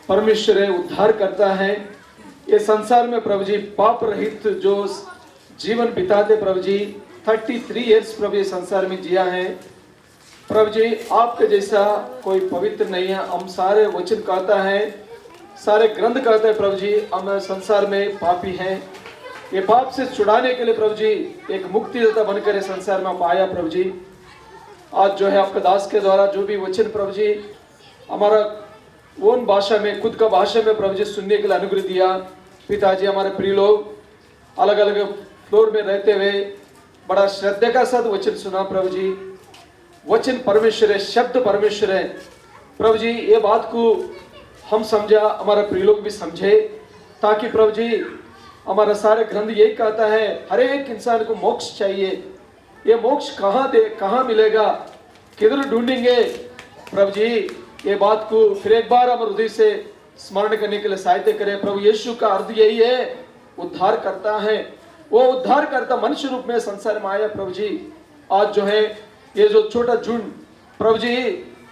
S4: परमेश्वर है, उद्धार करता है. ये संसार में प्रभु जी पाप रहित जो जीवन बिताते प्रभु जी 33 इयर्स प्रभु ये संसार में जिया है. प्रभु जी आपके जैसा कोई पवित्र नहीं है. हम सारे वचन कहता है, सारे ग्रंथ कहता है प्रभु जी हम संसार में पापी हैं. ये पाप से छुड़ाने के लिए प्रभु जी एक मुक्तिदाता बनकर संसार में आप आया प्रभु जी. आज जो है आपके दास के द्वारा जो भी वचन प्रभु जी हमारा ओन भाषा में, खुद का भाषा में प्रभु जी सुनने के लिए अनुग्रह दिया. पिताजी हमारे प्रिय लोग अलग अलग फ्लोर में रहते हुए बड़ा श्रद्धा का साथ वचन सुना प्रभु जी. वचन परमेश्वर है, शब्द परमेश्वर है प्रभु जी. ये बात को हम समझा, हमारा प्रिय लोग भी समझे, ताकि प्रभु जी हमारा सारे ग्रंथ यही कहता है हर एक इंसान को मोक्ष चाहिए. ये मोक्ष कहाँ मिलेगा, किधर ढूंढेंगे प्रभु जी. ये बात को फिर एक बार हम हृदय से स्मरण करने के लिए सहायता करें। प्रभु यीशु का अर्थ यही है, उद्धार करता है। वो उद्धार करता मनुष्य रूप में संसार में आया। प्रभु जी आज जो है ये जो छोटा झुंड, प्रभु जी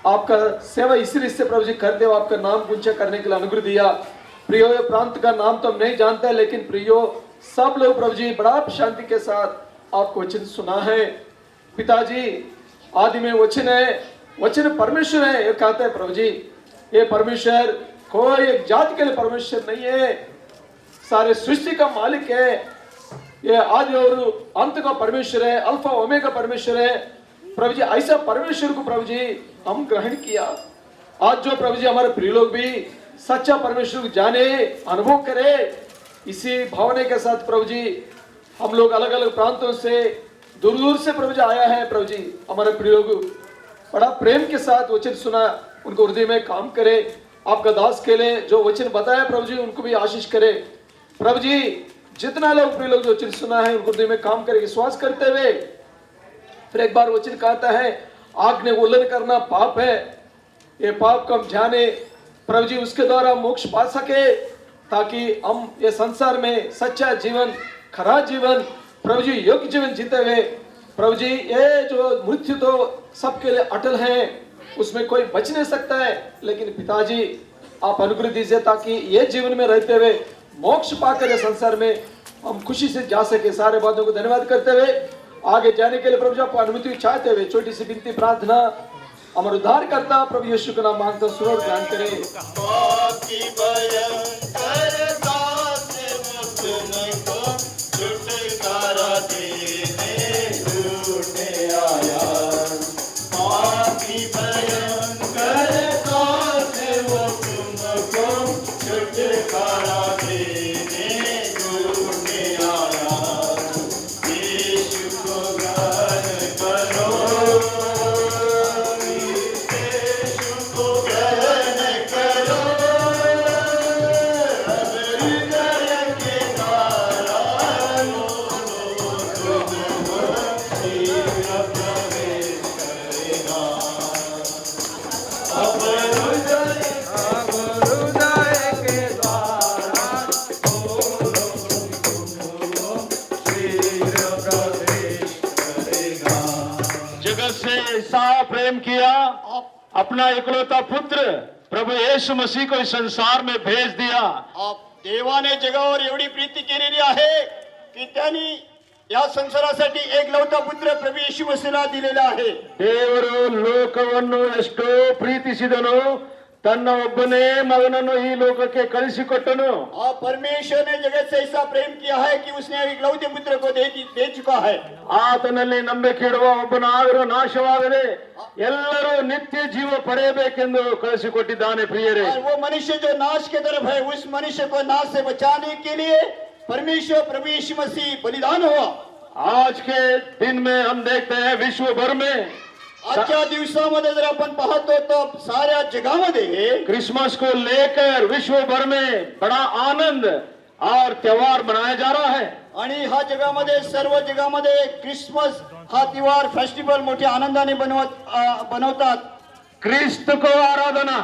S4: आपका सेवा इसी रिश्ते प्रभु जी करते हो, आपका नाम ऊंचा करने के लिए अनुग्रह दिया। प्रियो ये प्रांत का नाम तो हम नहीं जानते, लेकिन प्रियो सब लोग प्रभु जी बड़ा शांति के साथ आपको वचन सुना है। पिताजी आदि में वचन है, वचन परमेश्वर है ये कहते हैं प्रभु जी। ये परमेश्वर कोई एक जाति के लिए परमेश्वर नहीं है, सारे सृष्टि का मालिक है। ये आदि और अंत का परमेश्वर है, अल्फा ओमेगा परमेश्वर है। प्रभु जी ऐसा परमेश्वर को प्रभु जी हम ग्रहण किया। आज जो प्रभु जी हमारे प्रिय लोग भी सच्चा परमेश्वर को जाने, अनुभव करे, इसी भावना के साथ प्रभु जी हम लोग अलग अलग प्रांतों से दूर दूर से प्रभु जी आया है। प्रभु जी हमारे प्रिय लोग बड़ा प्रेम के साथ वचन सुना, उनको हृदय में काम करे। आपका दास के लिए जो वचन बताया प्रभु जी उनको भी आशीष करे। प्रभु जी जितना लोग प्रिय लोग जो वचन सुना है उनको हृदय में काम करे, विश्वास करते हुए। फिर एक बार वचन कहता है आज्ञा उल्लंघन करना पाप है। ये पाप को हम जाने प्रभु जी, उसके द्वारा मोक्ष पा सके, ताकि हम ये संसार में सच्चा जीवन, खरा जीवन, प्रभु जी योग्य जीवन जीते हुए। प्रभु जी ये जो मृत्यु तो सबके लिए अटल है, उसमें कोई बच नहीं सकता है, लेकिन पिताजी आप अनुग्रह दीजिए ताकि ये जीवन में रहते हुए मोक्ष पाकर संसार में हम खुशी से जा सके। सारे बातों को धन्यवाद करते हुए आगे जाने के लिए प्रभु जी आपको अनुमति चाहते हुए छोटी सी विनती प्रार्थना हमारे उद्धार करता प्रभु यीशु का नाम मांगता सुनो ध्यान करें।
S3: ऐसा प्रेम किया अपना इकलौता पुत्र प्रभू येशू मसीह को इस संसार में भेज दिया।
S2: देवाने जगावर एवढी प्रीती केलेली आहे की त्यांनी या संसारासाठी एकलौता पुत्र प्रभू येशू मसीहला दिलेला आहे।
S3: ದೇವರು ಲೋಕವನ್ನು ಎಷ್ಟೋ ಪ್ರೀತಿಸಿದನು, ತನ್ನ ಒಬ್ಬನೇ ಮಗನನ್ನು ಈ ಲೋಕಕ್ಕೆ ಕಳಿಸಿಕೊಟ್ಟನು।
S2: परमेश्वर ने जगत से ऐसा प्रेम किया है कि उसने एकलौते पुत्र को दे चुका है।
S3: ಆತನಲ್ಲಿ ನಂಬಿಕೆ ಇಡುವ ಒಬ್ಬನಾದರೂ ನಾಶವಾಗದೆ ಎಲ್ಲರೂ ನಿತ್ಯ ಜೀವ ಪಡೆಯಬೇಕೆಂದು ಕಳಿಸಿಕೊಟ್ಟಿದ್ದಾನೆ ಪ್ರಿಯರೇ।
S2: और वो मनुष्य जो नाश के तरफ है, उस मनुष्य को नाश से बचाने के लिए परमेश्वर प्रभु यीशु मसीह बलिदान हुआ।
S3: आज के दिन में हम देखते हैं विश्व भर में
S2: आजच्या दिवसामध्ये जर आपण पाहतो तो साऱ्या जगामध्ये
S3: क्रिसमस को लेकर विश्व भर में बड़ा आनंद और त्योहार मनाया जा रहा है।
S2: आणि हा जगामध्ये सर्व जगामध्ये क्रिसमस हा त्योहार फेस्टिवल मोठ्या आनंदाने बनवतात।
S3: क्रिस्त को आराधना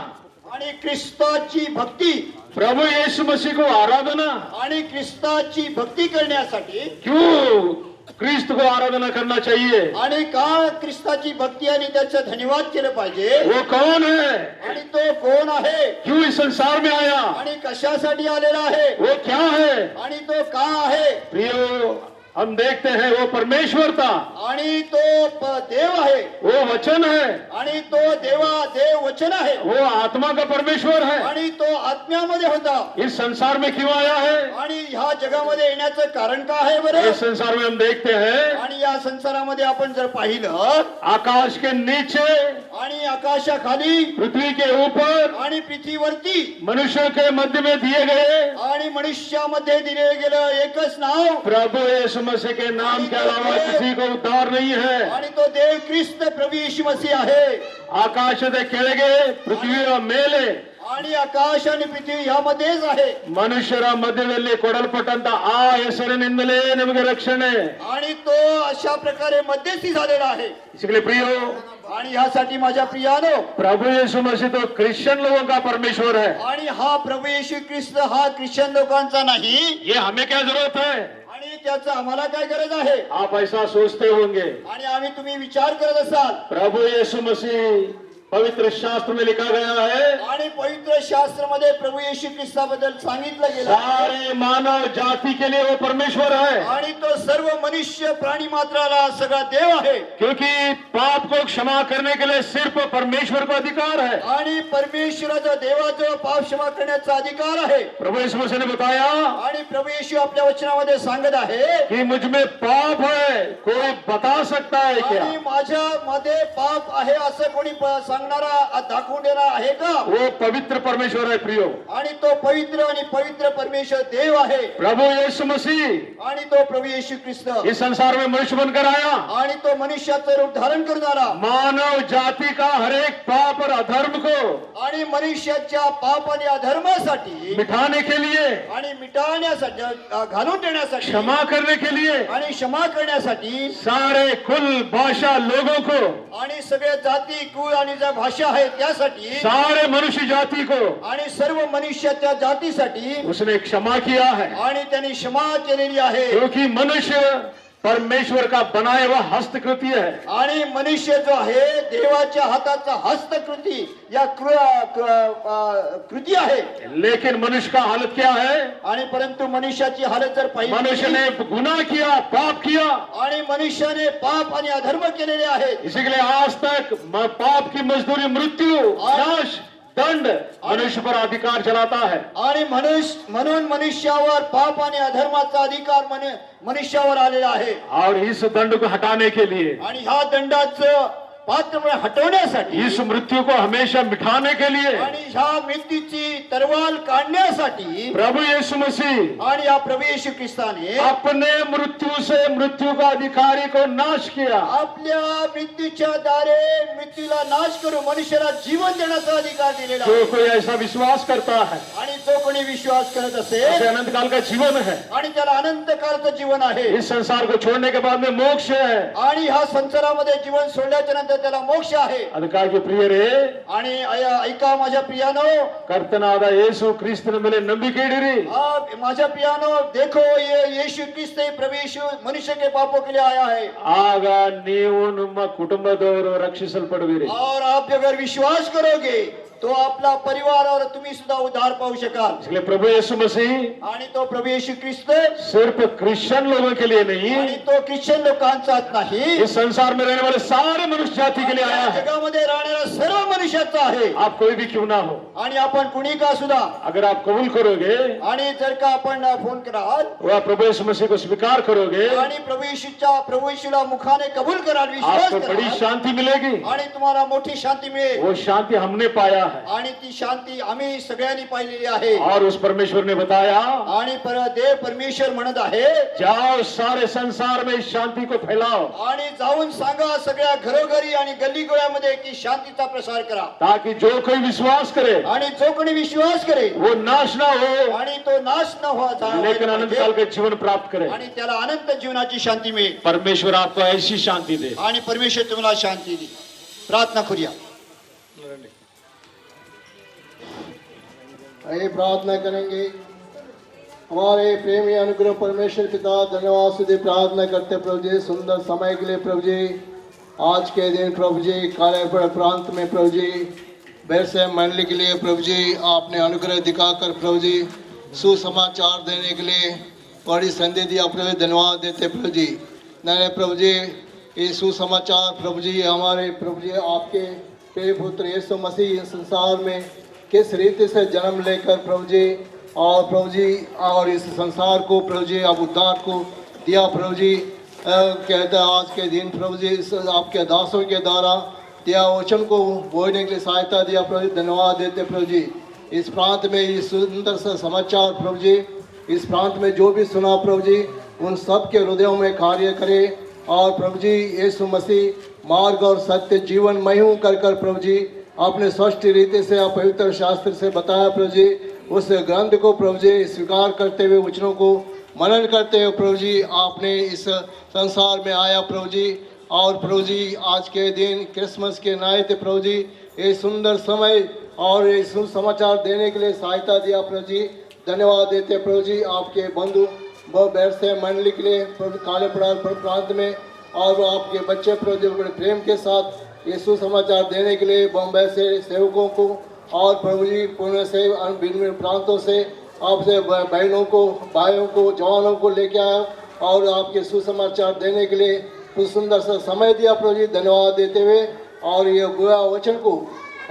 S2: आणि ख्रिस्ताची भक्ती,
S3: प्रभु यीशु मसीह को आराधना
S2: आणि ख्रिस्ताची भक्ती करण्यासाठी
S3: क्यों क्रिस्त को आराधना करना चाहिए?
S2: आणि का ख्रिस्ताची भक्ती आणि त्याचं धन्यवाद केलं पाहिजे?
S3: वो कौन है
S2: आणि तो कोण आहे?
S3: क्यों इस संसार में आया?
S2: आणि कशासाठी आलेला आहे?
S3: वो क्या है?
S2: आणि तो का आहे?
S3: प्रियो हम देखते हैं वो परमेश्वर था,
S2: आणि तो देव आहे,
S3: वो वचन है,
S2: आणि तो देव वचन आहे,
S3: वो आत्मा का परमेश्वर है।
S2: आणि तो आत्म्यामध्ये होता।
S3: इस संसार में क्यों आया है?
S2: आणि ह्या जगामध्ये येण्याचं कारण काय आहे बरं?
S3: इस संसार में हम देखते हैं
S2: आणि या संसारामध्ये आपण जर पाहिलं
S3: आकाश के नीचे,
S2: आणि आकाशाखाली,
S3: पृथ्वी के ऊपर,
S2: आणि पृथ्वीवरती,
S3: मनुष्य के मध्य में दिए गए
S2: आणि मनुष्यामध्ये दिले गेलं एकच नाव
S3: प्रभु यीशु मसीह के नाम के अलावा किसी को उद्धार नहीं है।
S2: आणि तो देव ख्रिस्त प्रभु यीशु मसीह आहे।
S3: ಆಕಾಶದ ಕೆಳಗೆ ಪೃಥ್ವಿಯ ಮೇಲೆ
S2: आणि आकाश आणि पृथ्वी यामध्येच आहे।
S3: ಮನುಷ್ಯರ ಮಧ್ಯದಲ್ಲಿ ಕೊಡಲ್ಪಟ್ಟಂತ ಆ ಹೆಸರಿನಿಂದಲೇ ನಮಗೆ ರಕ್ಷಣೆ।
S2: आणि तो अशा प्रकारे मध्यस्थी झालेला आहे।
S3: इसलिए प्रियो
S2: आणि ह्यासाठी माझ्या प्रियानो,
S3: प्रभु यीशु मसीह तो क्रिश्चियन लोगों का परमेश्वर है।
S2: आणि हा प्रभू येशू ख्रिस्त हा ख्रिश्चन लोकांचा नाही,
S3: ये हमें क्या जरूरत है?
S2: आणि त्याचं आम्हाला काय गरज आहे?
S3: आप ऐसा सोचते होंगे।
S2: आणि आम्ही तुम्ही विचार करत असाल,
S3: प्रभु यीशु मसीह पवित्र शास्त्र में लिखा गया है,
S2: आणि पवित्र शास्त्रामध्ये प्रभू येशू ख्रिस्ताबद्दल सांगितलं गेलं आहे,
S3: सारे मानव जाति के लिए वो परमेश्वर है।
S2: आणि तो सर्व मनुष्य प्राणी मात्राला सगळा देव आहे,
S3: क्योंकि पाप को क्षमा करने के लिए सिर्फ परमेश्वर को अधिकार है।
S2: आणि परमेश्वराचा देवाचा पाप क्षमा करण्याचा अधिकार आहे।
S3: प्रभु यीशु मसीह ने बताया
S2: आणि प्रभू येशू आपल्या वचनामध्ये सांगत आहे
S3: कि मुझ में पाप है, कोई बता सकता है क्या?
S2: आणि माझ्यामध्ये पाप आहे असं कोणी सांगणारा दाखवून देणार आहे का?
S3: वो पवित्र परमेश्वर है प्रियो।
S2: आणि तो पवित्र आणि पवित्र परमेश्वर देव आहे,
S3: प्रभु यीशु मसीह
S2: आणि तो प्रभू येशू ख्रिस्त,
S3: इस संसार में मनुष्य बनकर आया,
S2: आणि तो मनुष्याचं रूप धारण करणारा,
S3: मानव जाति का हर एक पाप और अधर्म को
S2: आणि मनुष्याच्या पाप आणि अधर्मासाठी
S3: मिटाने के लिए,
S2: आणि मिटावण्यासाठी, घालून देण्यासाठी,
S3: क्षमा करने के लिए,
S2: आणि क्षमा करण्यासाठी
S3: सारे कुल भाषा लोगों को,
S2: आणि सगळ्या जाती कुळ आणि ज्या भाषा आहेत त्यासाठी,
S3: सारे मनुष्य जाति को
S2: आणि सर्व मनुष्याच्या जातीसाठी
S3: उसने क्षमा किया है।
S2: आणि त्यांनी क्षमा केलेली आहे।
S3: क्योंकि मनुष्य परमेश्वर का बनाया हुआ हस्तकृति है।
S2: आणि मनुष्य जो आहे देवाच्या हाताचा हस्तकृती या कृती आहे।
S3: लेकिन मनुष्य का हालत क्या है?
S2: आणि परंतु मनुष्याची हालत जर पाहिली,
S3: मनुष्य ने गुनाह किया, पाप किया,
S2: आणि मनुष्याने पाप आणि अधर्म केलेले आहेत।
S3: इसी के लिए आज तक पाप की मजदूरी मृत्यु, नाश, दंड मनुष्य पर अधिकार चलाता है।
S2: आणि म्हणून मनुष्यावर पाप आणि अधर्माचा अधिकार मनुष्यावर आलेला आहे।
S3: और इस दंड को हटाने के लिए,
S2: आणि ह्या दंडाचं पात्र हटवण्यासाठी,
S3: इस मृत्यु को हमेशा मिटाने के लिए,
S2: आणि ह्या मृत्यूची तरवाल काढण्यासाठी
S3: प्रभु यीशु मसीह
S2: आणि या प्रभू येशू ख्रिस्ताने
S3: अपने मृत्यू से मृत्यू का अधिकारी को नाश किया।
S2: आपल्या मृत्यूच्या द्वारे मृत्यूला नाश करून मनुष्याला जीवन देण्याचा अधिकार दिलेला
S3: जो
S2: आहे।
S3: कोई ऐसा विश्वास करता है,
S2: आणि जो कोणी विश्वास करत
S3: उसे
S2: असेल
S3: अनंत काल का जीवन है।
S2: आणि त्याला अनंत काळचं जीवन आहे।
S3: इस संसार को छोड़ने के बाद में मोक्ष है।
S2: आणि ह्या संसारामध्ये जीवन सोडल्याच्या नंतर त्याला मोक्ष आहे।
S3: अधिकार के प्रिय रे,
S2: आणि ऐका माझ्या प्रियानो,
S3: ಕರ್ತನಾದ ಯೇಸು ಕ್ರಿಸ್ತನ ಮೇಲೆ ನಂಬಿಕೆ ಇಡಿರಿ।
S2: माझ्या प्रियानो, देखो ये यीशु क्रिस्त प्रभु यीशु मनुष्य के पापों के लिए आया है।
S3: ಆಗ ನೀವು ನಿಮ್ಮ ಕುಟುಂಬದವರು ರಕ್ಷಿಸಲ್ಪಡುವಿರಿ।
S2: और आप अगर विश्वास करोगे तो आपला परिवार और तुम्ही सुद्धा उद्धार पाहू शकाल।
S3: इसलिए प्रभु यीशु मसीह
S2: आणि तो प्रभु येशू ख्रिस्त
S3: सिर्फ क्रिश्चियन लोगों के लिए नहीं,
S2: आणि तो ख्रिश्चन लोकांचाच नाही,
S3: इस संसार में रहने वाले सारे मनुष्य जाति के लिए आया है।
S2: जगामध्ये राहणाऱ्या सर्व मनुष्याचा आहे।
S3: आप कोई भी क्यों ना हो,
S2: आणि आपण कुणी का सुद्धा,
S3: अगर आप कबूल करोगे,
S2: आणि जर का आपण फोन कराल,
S3: वह प्रभु यीशु मसीह को स्वीकार करोगे,
S2: आणि प्रभु येशूला मुखाने कबूल कराल, विश्वास
S3: आपको बड़ी
S2: कराल,
S3: शांति मिलेगी।
S2: आणि तुम्हाला मोठी शांती मिळेल।
S3: वो शांति हमने पाया है।
S2: आणि ती शांती आम्ही सगळ्यांनी पाहिलेली आहे।
S3: और उस परमेश्वर ने बताया,
S2: आणि देव परमेश्वर म्हणत आहे,
S3: जाओ सारे संसार में इस शांति को फैलाओ,
S2: आणि जाऊन सांगा सगळ्या घरोघरी आणि गल्लीगोळ्यामध्ये की शांतीचा प्रसार करा,
S3: ताकि जो कोई विश्वास करे
S2: आणि जो कोणी विश्वास करे
S3: वो नाश ना हो,
S2: आणि तो नाश न व्हावा,
S3: लेकिन अनंत काल के जीवन प्राप्त करे।
S2: आणि त्याला अनंत जीवनाची शांती मिळेल।
S3: परमेश्वर आपको ऐसी शांति दे।
S2: आणि परमेश्वर तुम्हाला शांती दे। प्रार्थना करूया।
S5: आइए प्रार्थना करेंगे। हमारे प्रेमी अनुग्रह परमेश्वर पिता, धन्यवाद से प्रार्थना करते प्रभु जी सुंदर समय के लिए प्रभु जी, आज के दिन प्रभु जी कार्य प्रांत में प्रभु जी वैसे मंडली के लिए प्रभु जी आपने अनुग्रह दिखाकर प्रभु जी सुसमाचार देने के लिए बड़ी संधि दिया प्रभु, धन्यवाद देते प्रभु जी। नए प्रभु जी ये सुसमाचार प्रभु जी हमारे प्रभु जी आपके प्रिय पुत्र यीशु मसीह इस संसार में किस रीति से जन्म लेकर प्रभु जी और इस संसार को प्रभु जी अब उद्धार को दिया प्रभु जी। कहते आज के दिन प्रभु जी इस आपके दासों के द्वारा दिया वचन को बोलने के लिए सहायता दिया प्रभु, धन्यवाद देते प्रभु जी। इस प्रांत में इस सुंदर सा समाचार प्रभु जी, इस प्रांत में जो भी सुना प्रभु जी उन सब के हृदयों में कार्य करे, और प्रभु जी यीशु मसीह मार्ग और सत्य जीवन मयूं कर प्रभु जी अपने स्पष्ट रीति से आप पवित्र शास्त्र से बताया प्रभु जी, उस ग्रंथ को प्रभु जी स्वीकार करते हुए वचनों को मनन करते हुए प्रभु जी आपने इस संसार में आया प्रभु जी, और प्रभु जी आज के दिन क्रिसमस के नायत प्रभु जी ये सुंदर समय और ये सुसमाचार देने के लिए सहायता दिया प्रभु जी, धन्यवाद देते प्रभु जी। आपके बंधु व बैरसे मंडली के लिए प्रभु काले पड़ार प्रांत में और आपके बच्चे प्रभु जी बड़े प्रेम के साथ ये सुसमाचार देने के लिए बॉम्बे से सेवकों को और प्रभु जी पुणे से भिन्न प्रांतों से आपसे बहनों को भाइयों को जवानों को लेके आया और आपके सुसमाचार देने के लिए कुछ सुंदर सा समय दिया प्रभु जी, धन्यवाद देते हुए और ये बुरा वचन को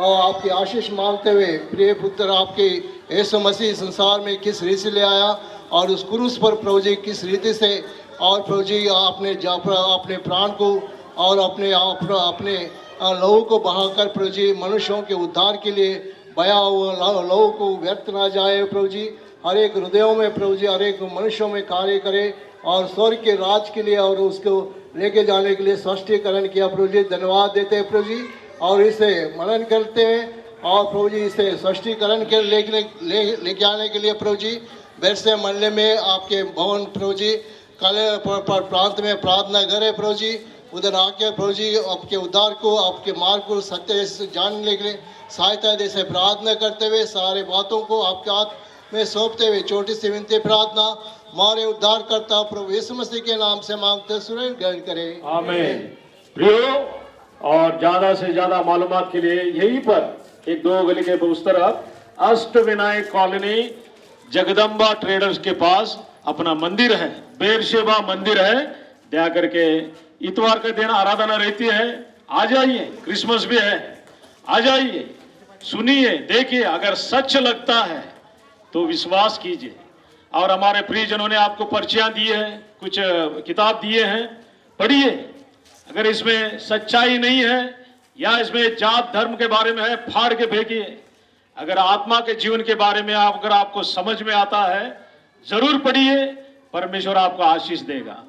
S5: और आपकी आशीष मांगते हुए प्रिय पुत्र आपके यीशु मसीह संसार में किस रीति से ले आया और उस क्रूस पर प्रभु जी किस रीति से और प्रभु जी आपने अपने प्राण को और अपने लहू को बहाकर प्रभु जी मनुष्यों के उद्धार के लिए बया हुआ लहू को व्यर्थ ना जाए प्रभु जी, हर एक हृदयों में प्रभु जी हर एक मनुष्यों में कार्य करे और स्वर्ग के राज के लिए और उसको लेके जाने के लिए स्पष्टीकरण किया प्रभु जी, धन्यवाद देते हैं प्रभु जी। और इसे मनन करते हैं और प्रभु जी इसे स्पष्टीकरण के लेके आने के लिए प्रभु जी बैरसे मंडले में आपके भवन प्रभु जी काले प्रांत में प्रार्थना करे प्रभु जी, उधर आके प्रभु जी आपके उद्धार को आपके मार्ग को सत्य से जानने के लिए सहायता दे से प्रार्थना करते हुए सारे बातों को आपके हाथ में सौंपते हुए छोटी सी विनती प्रार्थना हमारे उद्धार करता प्रभु यीशु मसीह के नाम से मांगते सुरें ग्रहण करें,
S3: आमीन। प्रियो, और ज्यादा से ज्यादा मालूमात के लिए यहीं पर एक 2 गली के उस तरफ अष्टविनायक कॉलोनी जगदम्बा ट्रेडर्स के पास अपना मंदिर है, बेरशेबा मंदिर है। दया करके इतवार के दिन आराधना रहती है, आ जाइए, क्रिसमस भी है, आ जाइए, सुनिए, देखिए, अगर सच लगता है तो विश्वास कीजिए। और हमारे प्रियजनों ने आपको पर्चियां दी है, कुछ किताब दिए हैं, पढ़िए। अगर इसमें सच्चाई नहीं है या इसमें जात धर्म के बारे में है, फाड़ के फेंकिए। अगर आत्मा के जीवन के बारे में अगर आपको समझ में आता है, जरूर पढ़िए, परमेश्वर आपको आशीष देगा।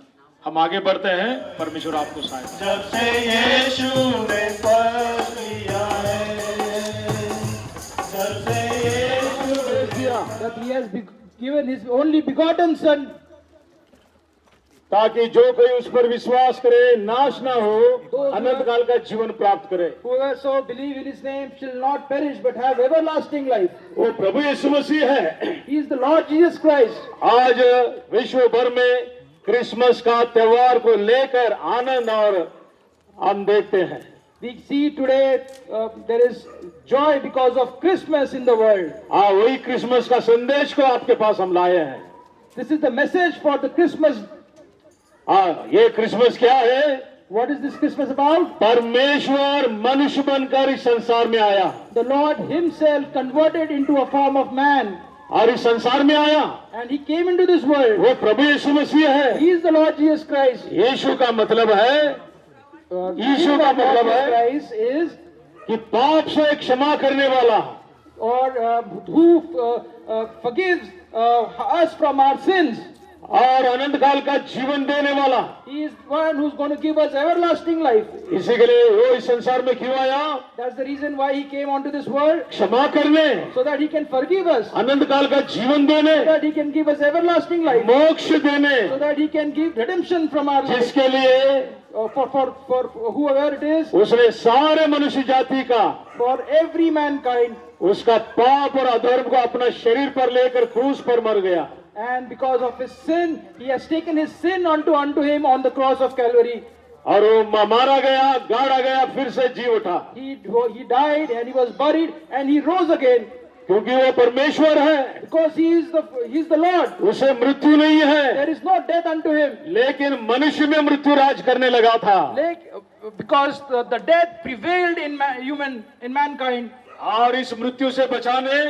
S3: हम आगे बढ़ते हैं, परमेश्वर आपको सहायता।
S1: जब से यीशु ने पकड़ लिया है, जब से यीशु ने
S6: that he has given his only begotten son,
S3: ताकि जो कोई उस पर विश्वास करे नाश ना हो, अनंत काल का जीवन प्राप्त करे।
S6: whoever believe in his name shall not perish but have everlasting life.
S3: वो प्रभु यीशु मसीह है।
S6: He is the Lord Jesus Christ.
S3: आज विश्व भर में क्रिसमस का त्योहार को लेकर आनंद और हम देखते हैं।
S6: We see today there is joy because of Christmas in the world.
S3: हाँ, वही क्रिसमस का संदेश को आपके पास हम लाए हैं।
S6: This is the message for the Christmas.
S3: हाँ, ये क्रिसमस क्या है?
S6: What is this Christmas about?
S3: परमेश्वर मनुष्य बनकर इस संसार में आया
S6: The Lord himself converted into a form of man
S3: और इस संसार में आया,
S6: and he came into this world.
S3: वो प्रभु यीशु मसीह है।
S6: He is the Lord Jesus Christ.
S3: यीशु का मतलब है, यीशु का मतलब है
S6: Christ is
S3: कि पाप से क्षमा करने वाला
S6: or who forgives us from our sins.
S3: और अनंत काल का जीवन देने वाला।
S6: He is one who's going to give us everlasting life.
S3: इसी के लिए वो इस संसार में क्यों आया?
S6: That's the reason why he came onto this world,
S3: क्षमा करने,
S6: so that he can forgive us,
S3: अनंत काल का जीवन देने,
S6: so that he can give us everlasting life,
S3: मोक्ष देने,
S6: so that he can give redemption from our life.
S3: जिसके लिए
S6: For whoever it is,
S3: उसने सारे मनुष्य जाति का,
S6: for every mankind,
S3: उसका पाप और अधर्म को अपना शरीर पर लेकर क्रूस पर मर गया।
S6: and because of his sin, he has taken his sin unto him on the cross of Calvary.
S3: और वो मारा गया, गाड़ा गया, फिर से जी उठा,
S6: He died and he was buried and he rose again.
S3: क्योंकि वो परमेश्वर है,
S6: Because he is the Lord.
S3: उसे मृत्यु नहीं है,
S6: There is no death unto him.
S3: लेकिन मनुष्य में मृत्यु राज करने लगा था।
S6: Because the death prevailed in mankind,
S3: और इस मृत्यु से बचाने,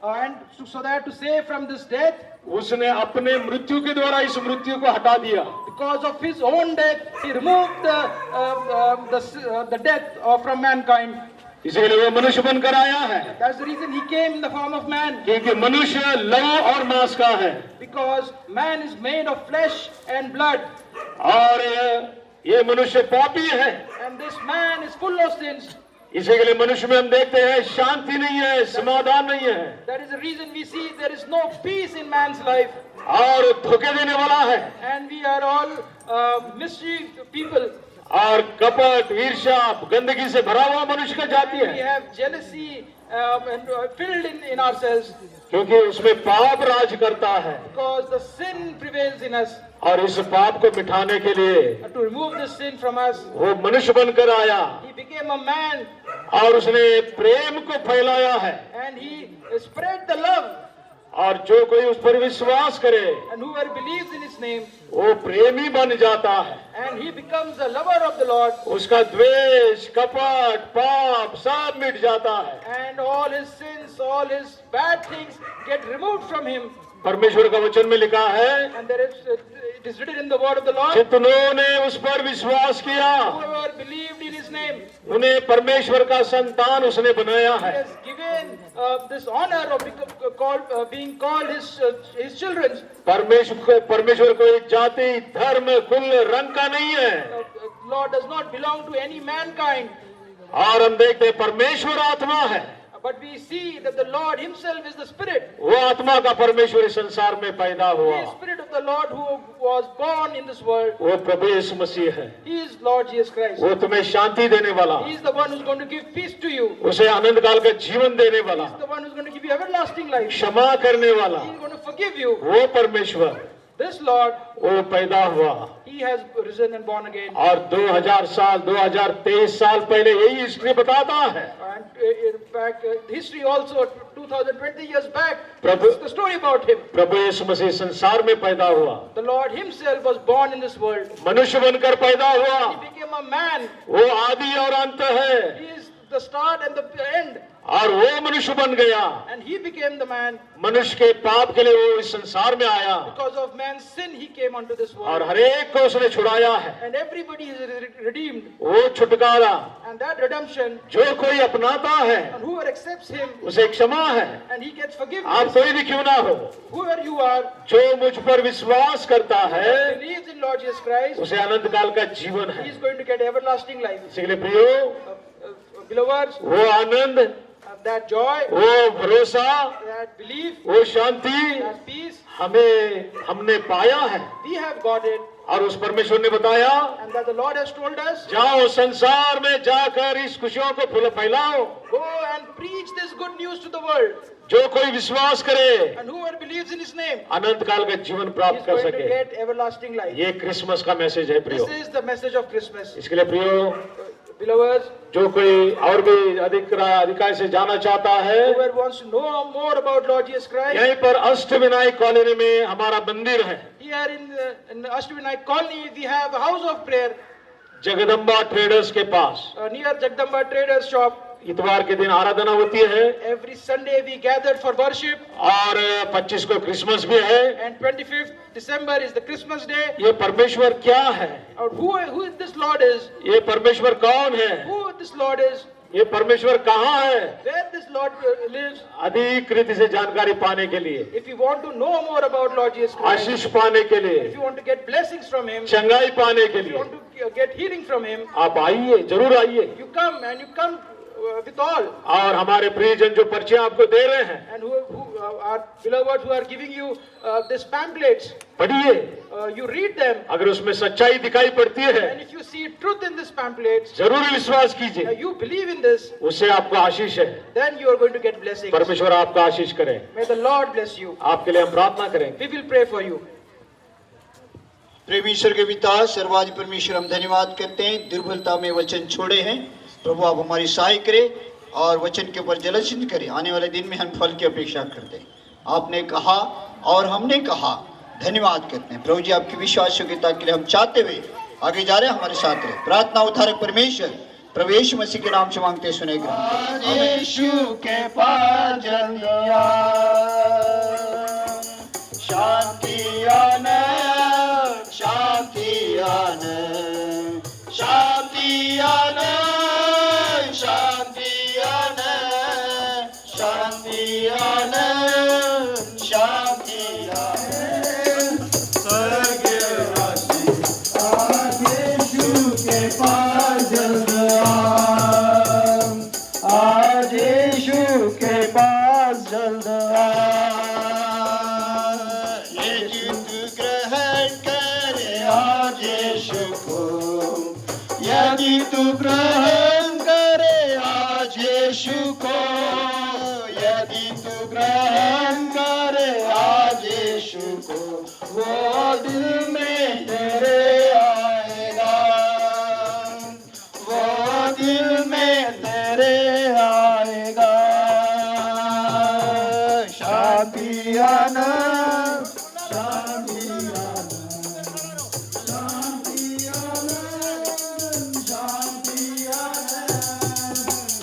S6: and so that to save from this death,
S3: उसने अपने मृत्यु के द्वारा इस मृत्यु को हटा दिया।
S6: because of his own death, he removed the death from mankind.
S3: इसीलिए वो मनुष्य बनकर आया है,
S6: That's the reason he came in the form of man.
S3: क्योंकि मनुष्य लहू और मांस का है,
S6: Because man is made of flesh and blood,
S3: और ये मनुष्य पापी है।
S6: and this man is full of sins.
S3: इसी के लिए मनुष्य में हम देखते हैं शांति नहीं है, समाधान नहीं है,
S6: That is the reason we see there is no peace in man's life,
S3: और धोखे देने वाला है।
S6: and we are all mischief people.
S3: और कपट, ईर्ष्या, गंदगी से भरा हुआ मनुष्य का जाति
S6: We
S3: है,
S6: have jealousy and filled in ourselves
S3: क्योंकि उसमें पाप राज करता है।
S6: because the sin prevails in us.
S3: और इस पाप को मिटाने के लिए
S6: To remove the sin from us,
S3: वो मनुष्य बनकर आया
S6: he became a man
S3: और उसने प्रेम को फैलाया है।
S6: and he spread the love.
S3: और जो कोई उस पर विश्वास करे
S6: And whoever believes in his name,
S3: वो प्रेमी बन जाता है।
S6: and he becomes a lover of the Lord,
S3: उसका द्वेष, कपट, पाप सब मिट जाता है।
S6: and all his sins, all his bad things get removed from him.
S3: परमेश्वर का वचन में लिखा है,
S6: And there is, it is written in the word of the Lord,
S3: जितनों उस पर विश्वास किया
S6: whoever believed in his name,
S3: उन्हें परमेश्वर का संतान उसने बनाया
S6: he
S3: है।
S6: has given this honor of being called his children.
S3: परमेश्वर कोई जाति, धर्म, कुल, रंग का नहीं है।
S6: Lord does not belong to any mankind,
S3: और हम देखते हैं परमेश्वर आत्मा है।
S6: but we see that the Lord himself is the Spirit.
S3: वो आत्मा का परमेश्वर इस संसार में पैदा हुआ,
S6: The Spirit of the Lord who was born in this world.
S3: वो प्रभु यीशु मसीह है।
S6: He is Lord Jesus Christ.
S3: वो तुम्हें शांति देने वाला,
S6: He is the one who's going to give peace to you.
S3: उसे आनंद काल का जीवन देने
S6: He
S3: वाला,
S6: is the one who's going to give you everlasting life.
S3: क्षमा करने वाला,
S6: He is going to forgive you.
S3: वो परमेश्वर
S6: This Lord,
S3: वो पैदा हुआ।
S6: he has risen and born again.
S3: और 2000 साल, 2023 साल पहले यही हिस्ट्री बताता है।
S6: And in fact, history also 2020 years back,
S3: Prabhu-
S6: this is the story about him.
S3: प्रभु यीशु मसीह संसार में पैदा हुआ,
S6: The Lord himself was born in this world.
S3: मनुष्य बनकर पैदा हुआ।
S6: He became a man.
S3: वो आदि और अंत है,
S6: He is the start and the end.
S3: और वो मनुष्य बन गया।
S6: And he became the man.
S3: मनुष्य के पाप के लिए वो इस संसार में आया
S6: Because of man's sin, he came onto this
S3: और
S6: world.
S3: हर एक को उसने छुड़ाया है।
S6: And everybody is redeemed.
S3: वो छुटकारा
S6: And that redemption,
S3: जो कोई अपनाता है
S6: and whoever accepts him,
S3: उसे क्षमा है।
S6: and he gets
S3: आप
S6: forgiveness.
S3: कोई भी क्यों ना हो,
S6: Whoever you are,
S3: जो मुझ पर विश्वास करता है
S6: believes in Lord Jesus Christ,
S3: उसे अनंत काल का जीवन
S6: he
S3: है।
S6: is going to get everlasting life.
S3: इसलिए प्रियो,
S6: Beloveds,
S3: वो आनंद,
S6: that joy,
S3: वो भरोसा,
S6: that belief,
S3: वो शांति
S6: that peace,
S3: हमने पाया है।
S6: we have got it,
S3: और उस परमेश्वर ने बताया,
S6: and that the Lord has told us,
S3: जाओ संसार में जाकर इस खुशियों को फैलाओ।
S6: go and preach this good news to the world,
S3: जो कोई विश्वास करे
S6: and whoever believes in his name
S3: अनंत काल का जीवन
S6: is
S3: प्राप्त कर
S6: going to
S3: सके।
S6: get everlasting life.
S3: ये क्रिसमस का मैसेज है
S6: This
S3: प्रियो।
S6: is the message of Christmas.
S3: इसके लिए प्रियो,
S6: Beloveds,
S3: जो कोई और भी अधिकार से जाना चाहता है,
S6: whoever wants to know more about Lord Jesus Christ,
S3: यहीं पर अष्टविनायक कॉलोनी में हमारा मंदिर है।
S6: here in Ashtvinayak Colony, we have a house of prayer
S3: Jagdamba traders K pass
S6: near Jagdamba Traders Shop.
S3: इतवार के दिन आराधना होती है
S6: Every Sunday we gather for worship,
S3: और 25 को क्रिसमस भी है।
S6: and 25th December is the Christmas day.
S3: ये परमेश्वर क्या है?
S6: Or who this Lord is,
S3: ये परमेश्वर कौन है?
S6: who this Lord is,
S3: ये परमेश्वर कहाँ है?
S6: where this Lord lives.
S3: अधिक रीति से जानकारी पाने के लिए,
S6: If you want to know more about Lord Jesus Christ,
S3: Ashish पाने के
S6: if
S3: लिए,
S6: you want to get blessings from Him, if
S3: चंगाई पाने के
S6: you
S3: लिए,
S6: want to get healing from Him,
S3: आप आइए, जरूर आइए।
S6: you come and you come with all.
S3: और हमारे प्रियजन जो पर्चियां आपको दे रहे हैं,
S6: And who are beloved who are giving you these pamphlets,
S3: पढ़िए।
S6: you read them.
S3: अगर उसमें सच्चाई दिखाई पड़ती
S6: And
S3: है,
S6: if you see truth in these pamphlets,
S3: जरूर विश्वास कीजिए,
S6: you believe in this,
S3: उससे आपको आशीष है।
S6: then you are going to get blessings.
S3: परमेश्वर आपका आशीष करे।
S6: May the Lord bless you.
S3: आपके लिए हम प्रार्थना करेंगे।
S6: We will pray for you.
S2: प्रेम ईश्वर के पिता सर्वाधि परमेश्वर, हम धन्यवाद करते हैं, दुर्बलता में वचन छोड़े हैं प्रभु, आप हमारी सहाय करें और वचन के ऊपर जलसित करें। आने वाले दिन में हम फल की अपेक्षा करते हैं। आपने कहा और हमने कहा, धन्यवाद करते हैं प्रभु जी। आपकी विश्वास योग्यता के लिए हम चाहते हुए आगे जा रहे हैं, हमारे साथ रहे। प्रार्थना उद्धारक परमेश्वर प्रभु यीशु मसीह के नाम से मांगते सुने ग्रहण करें।
S1: यीशु के पास जल्दिया शांति आना, शांति आना, शांति आना, शांति आना, शांति आना, शांति आना। स्वर्गवासी आज यीशु के पास जल्द आ, आज यीशु के पास जल्द आ।
S2: तू ग्रहण करे आज यीशु को, यदि तू ग्रहण करे आज यीशु को, वो दिल में तेरे आएगा, वो दिल में तेरे आएगा। शांति आनंद, शांति आनंद, शांति आनंद, शांति आनंद,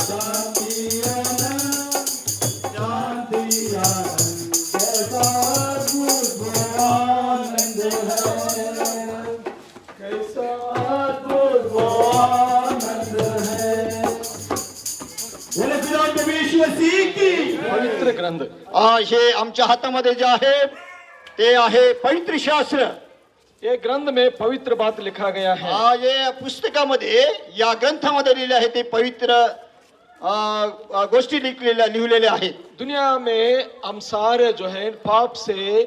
S2: शांति आनंद, शांति आनंद, कैसा अद्भुत आनंद है, कैसा अद्भुत आनंद है। बोले पिता परमेश्वर मसीह की।
S4: पवित्र ग्रंथ,
S2: हे आमच्या हातामध्ये जे आहे ते आहे पवित्र शास्त्र।
S4: ये ग्रंथ में पवित्र बात लिखा गया है।
S2: हे पुस्तकामध्ये या ग्रंथामध्ये लिहिले आहे ते पवित्र गोष्टी लिहिलेल्या आहेत।
S4: दुनिया में हम सारे जो है पाप से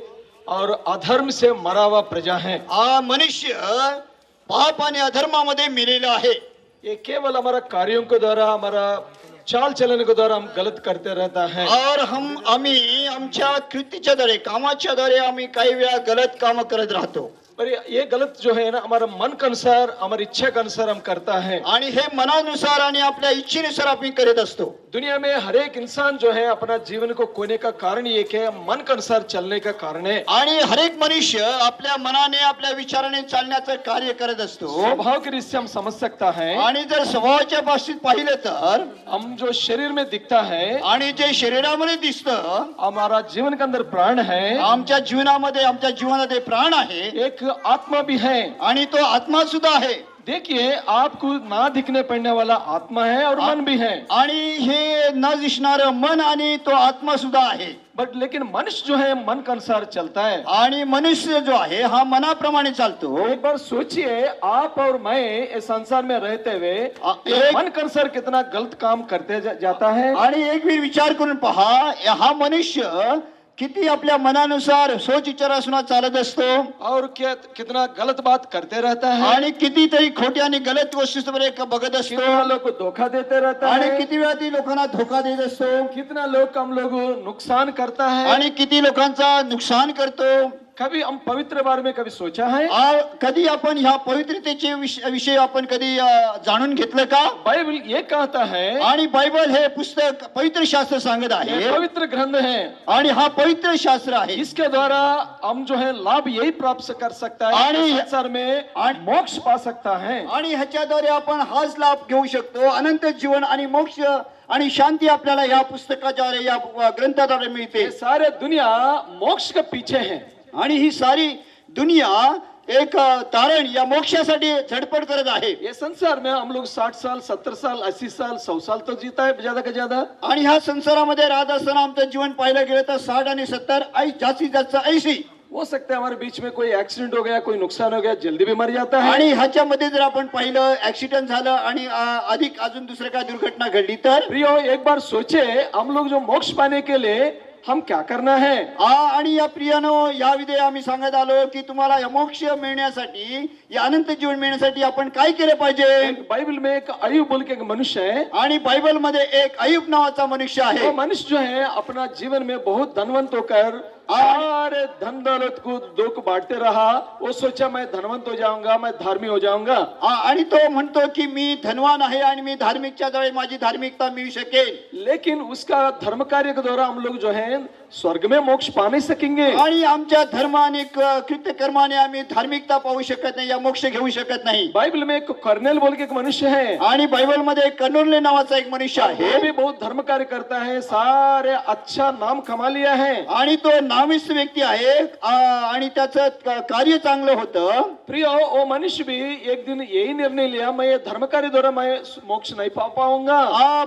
S4: और अधर्म से मरा हुआ प्रजा है।
S2: मनुष्य पाप आणि अधर्मामध्ये मेलेला आहे।
S4: ये केवल हमारा कार्यों के द्वारा, हमारा चाल चलन के द्वारा हम गलत करते रहता है।
S2: और आम्ही आमच्या कृतीच्या द्वारे, कामाच्या द्वारे आम्ही काही वेळा गलत काम करत राहतो।
S4: पर ये गलत जो है ना हमारा मन के अनुसार, हमारी इच्छा के अनुसार हम करता है।
S2: आणि हे मनानुसार आणि आपल्या इच्छेनुसार आपण करत असतो।
S4: दुनिया में हर एक इंसान जो है अपना जीवन को खोने का कारण ये है मन के अनुसार चलने का कारण है।
S2: आणि हर एक मनुष्य आपल्या मनाने, आपल्या विचाराने चालण्याचं कार्य करत असतो।
S4: स्वभाव के दृष्टि हम समझ सकता है।
S2: आणि जर स्वभावाच्या बाबतीत पाहिलं तर
S4: हम जो शरीर में दिखता है,
S2: आणि जे शरीरामध्ये दिसतं,
S4: हमारा जीवन के अंदर प्राण है,
S2: आमच्या जीवनामध्ये, आमच्या जीवनामध्ये प्राण आहे,
S4: एक आत्मा भी है।
S2: आणि तो आत्मा सुद्धा आहे।
S4: देखिए, आपको ना दिखने पड़ने वाला आत्मा है और मन भी है।
S2: आणि हे न दिसणारं मन आणि तो आत्मा सुद्धा आहे।
S4: बट लेकिन मनुष्य जो है मन के अनुसार चलता है।
S2: आणि मनुष्य जो आहे हा मनाप्रमाणे चालतो।
S4: एक बार सोचिए, आप और मैं इस संसार में रहते हुए मन के अनुसार कितना गलत काम करते जाता है।
S2: आणि एक वेळ विचार करून पहा, हा मनुष्य किती आपल्या मनानुसार सोच विचारानुसार चालत असतो,
S4: और कितना गलत बात करते रहता है,
S2: आणि कितीतरी खोटी आणि गलत गोष्टींवर बघत असतो,
S4: कितना लोग को धोखा देते रहता
S2: आणि
S4: है,
S2: किती वेळा ती लोकांना धोका देत असतो,
S4: कितना लोग हम लोग नुकसान करता है।
S2: आणि किती लोकांचा नुकसान करतो।
S4: कभी हम पवित्र बारे में कभी सोचा है?
S2: कधी आपण ह्या पवित्रतेचे विषय आपण कधी जाणून घेतलं का?
S4: बाइबल ये कहता है,
S2: आणि बायबल हे पुस्तक पवित्र शास्त्र सांगत आहे,
S4: ये पवित्र ग्रंथ है,
S2: आणि हा पवित्र शास्त्र आहे।
S4: इसके द्वारा हम जो है लाभ यही प्राप्त कर सकता है,
S2: आणि
S4: संसार में मोक्ष पा सकता है।
S2: आणि ह्याच्याद्वारे आपण हाच लाभ घेऊ शकतो, अनंत जीवन आणि मोक्ष आणि शांती आपल्याला या पुस्तकाद्वारे, या ग्रंथाद्वारे मिळते।
S4: ये सारे दुनिया मोक्ष के पीछे है,
S2: आणि ही सारी दुनिया एक तारण या मोक्षासाठी झडपड करत आहे।
S4: ये संसार में हम लोग 60 साल, 70 साल, 80 साल, 100 साल तो जीता है ज्यादा का ज्यादा।
S2: आणि ह्या संसारामध्ये राहत असताना आमचं जीवन पाहिलं गेलं तर 60 आणि 70, जास्तीत जास्त 80
S4: हो सकता है हमारे बीच में कोई एक्सीडेंट हो गया, कोई नुकसान हो गया, जल्दी भी मर जाता है।
S2: आणि ह्याच्यामध्ये जर आपण पाहिलं ऍक्सिडेंट झालं आणि अधिक अजून दुसरं काय दुर्घटना घडली तर,
S4: प्रियो एक बार सोचे, हम लोग जो मोक्ष पाने के लिए हम क्या करना है।
S2: आणि या प्रियानो, या विधे आम्ही सांगत आलो की तुम्हाला या मोक्ष मिळण्यासाठी, या अनंत जीवन मिळण्यासाठी आपण काय केले पाहिजे।
S4: बाइबल में एक अय्यूब बोल के एक मनुष्य है,
S2: आणि बाइबल मध्ये एक अय्यूब नावाचा मनुष्य आहे।
S4: वो मनुष्य जो है अपना जीवन में बहुत धनवंत होकर सारे धन दौलत को दो को बांटते रहा। वो सोचा मैं धनवंत हो जाऊंगा, मैं धार्मिक हो जाऊंगा।
S2: आणि तो म्हणतो की मी धनवान आहे आणि मी धार्मिकच्या द्वारे माझी धार्मिकता मिळू शकेल।
S4: लेकिन उसका धर्म कार्य के द्वारा हम लोग जो है स्वर्ग में मोक्ष पा नहीं सकेंगे।
S2: आणि आमच्या धर्म आणि कृत्य कर्माने आम्ही धार्मिकता पाहू शकत नाही, या मोक्ष घेऊ शकत नाही।
S4: बाइबल में एक कर्नेल बोल के एक मनुष्य है,
S2: आणि बाइबल मध्ये कर्नेल नावाचा एक मनुष्य आहे,
S4: वो भी बहुत धर्म कार्य करता है, सारे अच्छा नाम कमा लिया है।
S2: आणि तो नाविष्ट व्यक्ती आहे, आणि त्याचं कार्य चांगलं होतं।
S4: प्रियो, वो मनुष्य भी एक दिन यही निर्णय लिया, मैं ये धर्म कार्य द्वारा मैं मोक्ष नहीं पा पाऊंगा।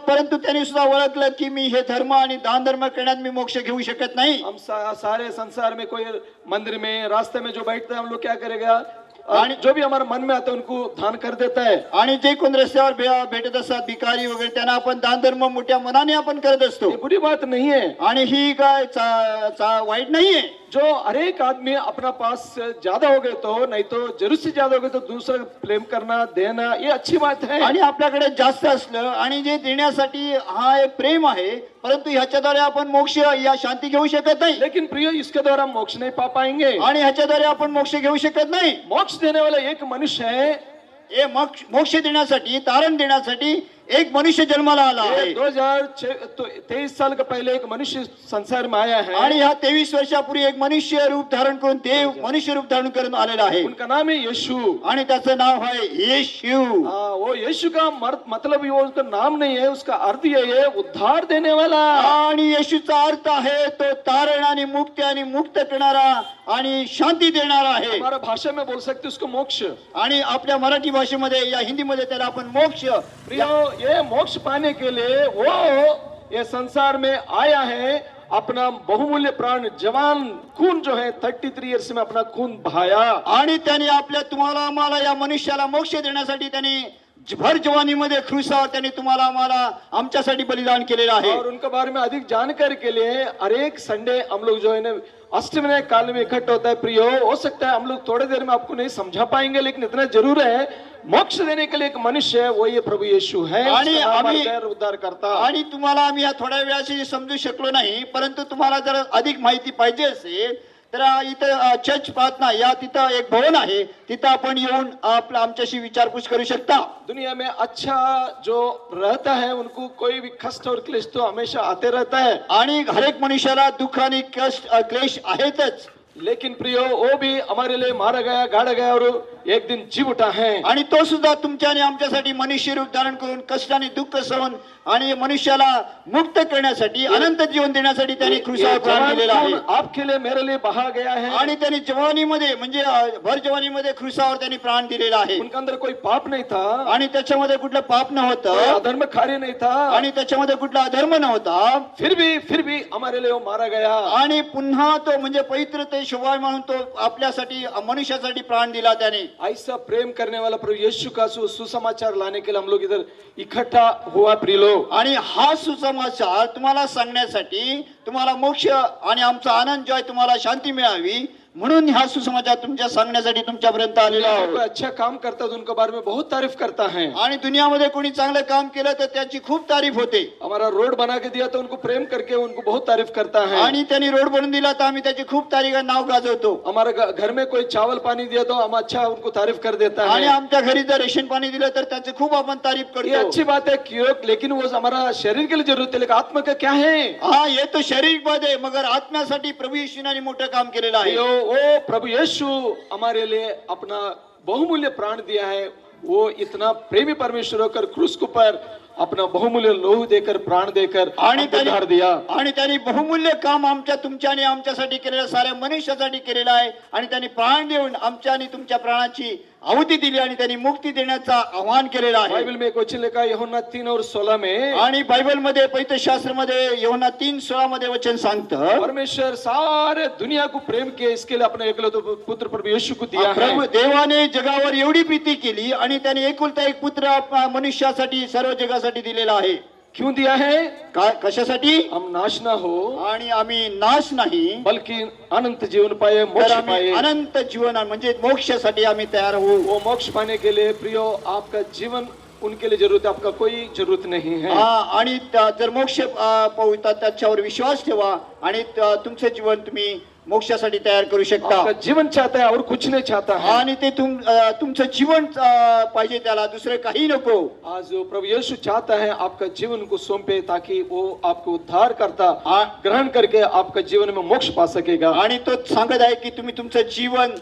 S2: परंतु त्याने सुद्धा ओळखलं की मी हे धर्म आणि दान धर्म करण्यात मी मोक्ष घेऊ शकत नाही।
S4: हम सारे संसार में कोई मंदिर में, रास्ते में जो बैठते हैं, हम लोग क्या करेगा, आणि जो भी हमारे मन में आता है उनको दान कर देता है।
S2: आणि जे कोण रस्त्यावर भेटत असतात भिकारी वगैरे, त्यांना आपण दान धर्म मोठ्या मनाने आपण करत असतो।
S4: ये बुरी बात नहीं है,
S2: आणि ही काय वाईट नाहीये।
S4: जो हर एक आदमी अपना पास ज्यादा हो गए तो नहीं तो जरूरत से ज्यादा हो गए तो दूसरा प्रेम करना देना ये अच्छी बात है।
S2: आणि आपल्याकडे जास्त असलं आणि जे देण्यासाठी हा एक प्रेम आहे, परंतु ह्याच्याद्वारे आपण मोक्ष या शांती घेऊ शकत नाही.
S4: लेकिन प्रियो इसके द्वारा मोक्ष नहीं पा पाएंगे।
S2: आणि ह्याच्याद्वारे आपण मोक्ष घेऊ शकत नाही.
S4: मोक्ष देने वाला एक मनुष्य है।
S2: हे मोक्ष देण्यासाठी, तारण देण्यासाठी एक मनुष्य जन्माला आला आहे.
S4: 2023 साल का पहले एक मनुष्य संसार में आया है
S2: आणि ह्या 23 वर्षापूर्वी एक मनुष्य रूप धारण करून देव मनुष्य रूप धारण करून आलेला आहे.
S4: उनका नाम है यीशु।
S2: आणि त्याचं नाव आहे येशू.
S4: वो यीशु का मतलब वो उसका नाम नहीं है, उसका अर्थ ये है उद्धार देने वाला।
S2: आणि येशूचा अर्थ आहे तो तारण आणि मुक्ती आणि मुक्त करणारा आणि शांती देणारा आहे.
S4: हमारा भाषा में बोल सकते उसको मोक्ष।
S2: आणि आपल्या मराठी भाषेमध्ये या हिंदीमध्ये त्याला आपण मोक्ष.
S4: प्रियो ये मोक्ष पाने के लिए वो ये संसार में आया है, अपना बहुमूल्य प्राण जवान खून जो है 33 इयर्स में अपना खून बहाया।
S2: आणि त्याने आपल्या तुम्हाला आम्हाला या मनुष्याला मोक्ष देण्यासाठी त्याने भर जवानीमध्ये क्रूसावर त्याने तुम्हाला आम्हाला आमच्यासाठी बलिदान केलेलं आहे.
S4: और उनके बारे में अधिक जानकारी के लिए हर एक संडे हम लोग जो है ना अष्टविनायक काल में इकट्ठा होता है। प्रियो हो सकता है हम लोग थोड़ी देर में आपको नहीं समझा पाएंगे, लेकिन इतना जरूर है मोक्ष देने के लिए एक मनुष्य है, वो ये प्रभु यीशु है।
S2: आणि आम्ही
S4: उद्धार करता।
S2: आणि तुम्हाला आम्ही या थोड्या वेळाशी समजू शकलो नाही, परंतु तुम्हाला जर अधिक माहिती पाहिजे असेल तर इथं चर्च प्रार्थना या तिथं एक भवन आहे, तिथं आपण येऊन आमच्याशी विचारपूस करू शकता.
S4: दुनिया में अच्छा जो रहता है उनको कोई भी कष्ट और क्लेश तो हमेशा आते रहता है।
S2: आणि हर एक मनुष्याला दुःख आणि कष्ट क्लेश आहेतच.
S4: लेकिन प्रियो वो भी हमारे लिए मारा गया, गाड़ा गया और एक दिन जी उठा है।
S2: आणि तो सुद्धा तुमच्या आणि आमच्यासाठी मनुष्य रूप धारण करून कष्ट आणि दुःख सहन आणि मनुष्याला मुक्त करण्यासाठी अनंत जीवन देण्यासाठी त्याने क्रूसावर प्राण दिलेला आहे.
S4: आपके लिए मेरे लिए बहा गया है।
S2: आणि त्याने जवानीमध्ये म्हणजे भर जवानीमध्ये क्रूसावर त्याने प्राण दिलेला आहे.
S4: उनके अंदर कोई पाप नहीं था
S2: आणि त्याच्यामध्ये कुठलं पाप नव्हतं,
S4: अधर्म कार्य नहीं था
S2: आणि त्याच्यामध्ये कुठला अधर्म नव्हता.
S4: फिर भी हमारे लिए वो मारा गया।
S2: आणि पुन्हा तो म्हणजे पवित्र ते शोभा म्हणून तो आपल्यासाठी मनुष्यासाठी प्राण दिला त्याने.
S4: ऐसा प्रेम करने वाला प्रभु यीशु का सुसमाचार लाने के लिए हम लोग इधर इकट्ठा हुआ प्रियो।
S2: आणि हा सुसमाचार तुम्हाला सांगण्यासाठी, तुम्हाला मोक्ष आणि आमचा आनंद जो आहे तुम्हाला शांती मिळावी म्हणून हा सुसमाचार तुमच्या सांगण्यासाठी तुमच्यापर्यंत आलेला आहे.
S4: कोई अच्छा काम करता है तो उनके बारे में बहुत तारीफ करता है।
S2: आणि दुनियामध्ये कोणी चांगलं काम केलं तर त्याची खूप तारीफ होते.
S4: हमारा रोड बना के दिया तो उनको प्रेम करके उनको बहुत तारीफ करता है।
S2: आणि त्यांनी रोड बनवून दिला तर आम्ही त्याची खूप तारीफ नाव गाजवतो.
S4: हमारे घर में कोई चावल पानी दिया तो हम अच्छा उनको तारीफ कर देता है।
S2: आणि आमच्या घरी जर रेशन पाणी दिलं तर त्याची खूप आपण तारीफ
S4: ये
S2: करतो.
S4: अच्छी बात है क्यों, लेकिन वो हमारा शरीर के लिए जरूरत है, लेकिन आत्मा का क्या है।
S2: हा ये तो शरीर मध्ये, मगर आत्म्यासाठी प्रभू येशूने मोठं काम केलेलं आहे.
S4: वो प्रभु यीशु हमारे लिए अपना बहुमूल्य प्राण दिया है। वो इतना प्रेमी परमेश्वर होकर क्रूस के ऊपर अपना बहुमूल्य लोह देकर प्राण देकर
S2: आणि
S4: उद्धार दिया।
S2: आणि त्यांनी बहुमूल्य काम आमच्या तुमच्या आणि आमच्यासाठी केलेलं, साऱ्या मनुष्यासाठी केलेलं आहे. आणि त्यांनी प्राण देऊन आमच्या आणि तुमच्या प्राणाची आहुती दिली आणि त्यांनी मुक्ती देण्याचा आव्हान केलेलं आहे.
S4: बाइबल में एक वचन लिखा है यूहन्ना 3:16 में।
S2: आणि बायबल मध्ये पवित्र शास्त्र मध्ये यूहन्ना 3:16 मध्ये वचन सांगतं,
S4: परमेश्वर सारे दुनिया को प्रेम किया, इसके लिए अपने एकलौते पुत्र प्रभु यीशु को दिया है।
S2: प्रभू देवाने जगावर एवढी प्रीती केली आणि त्याने एकुलता एक पुत्र मनुष्यासाठी सर्व जगासाठी दिलेला आहे.
S4: क्यों दिया है?
S2: कशासाठी?
S4: हम नाश ना हो
S2: आणि आम्ही नाश नाही
S4: बल्कि अनंत जीवन पाए,
S2: तर
S4: मोक्ष
S2: आम्ही
S4: पाए।
S2: अनंत जीवन म्हणजे मोक्षासाठी आम्ही तयार होऊ.
S4: वो मोक्ष पाने के लिए प्रियो आपका जीवन उनके लिए जरूरत है, आपका कोई जरूरत नहीं है।
S2: आणि जर मोक्ष पावता त्याच्यावर विश्वास ठेवा आणि तुमचं जीवन तुम्ही मोक्षासाठी तयार करू शकता.
S4: आपका जीवन चाहता है और कुछ नहीं चाहता है।
S2: आणि ते तुमचं जीवन पाहिजे, त्याला दुसरं काही नको.
S4: आज प्रभु यीशु चाहता है आपका जीवन को सौंपे ताकि वो आपको उद्धार करता ग्रहण करके आपका जीवन में मोक्ष पा सकेगा।
S2: आणि तो सांगत आहे की तुम्ही तुमचं जीवन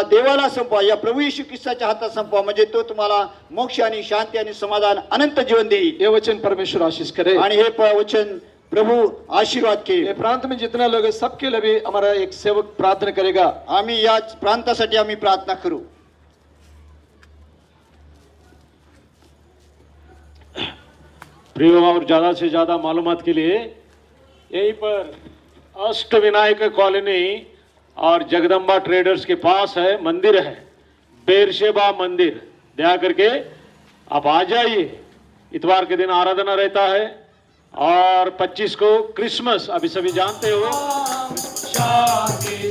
S2: देवाला संपवा, या प्रभू येशू ख्रिस्ताच्या हातात संपवा, म्हणजे तो तुम्हाला मोक्ष आणि शांती आणि समाधान अनंत जीवन देईल.
S4: ये वचन परमेश्वर आशीष करे।
S2: आणि हे वचन प्रभु आशीर्वाद के.
S4: ये प्रांत में जितना लोग है सबके लिए भी हमारा एक सेवक प्रार्थना करेगा।
S2: आम्ही या प्रांतासाठी आम्ही प्रार्थना करू.
S3: प्रियो, और ज़्यादा से ज़्यादा मालूमात के लिए यहीं पर अष्टविनायक कॉलोनी और जगदम्बा ट्रेडर्स के पास है, मंदिर है बेरशेबा मंदिर, दया करके आप आ जाइए। इतवार के दिन आराधना रहता है और 25 को क्रिसमस, अभी सभी जानते हो।
S1: शांति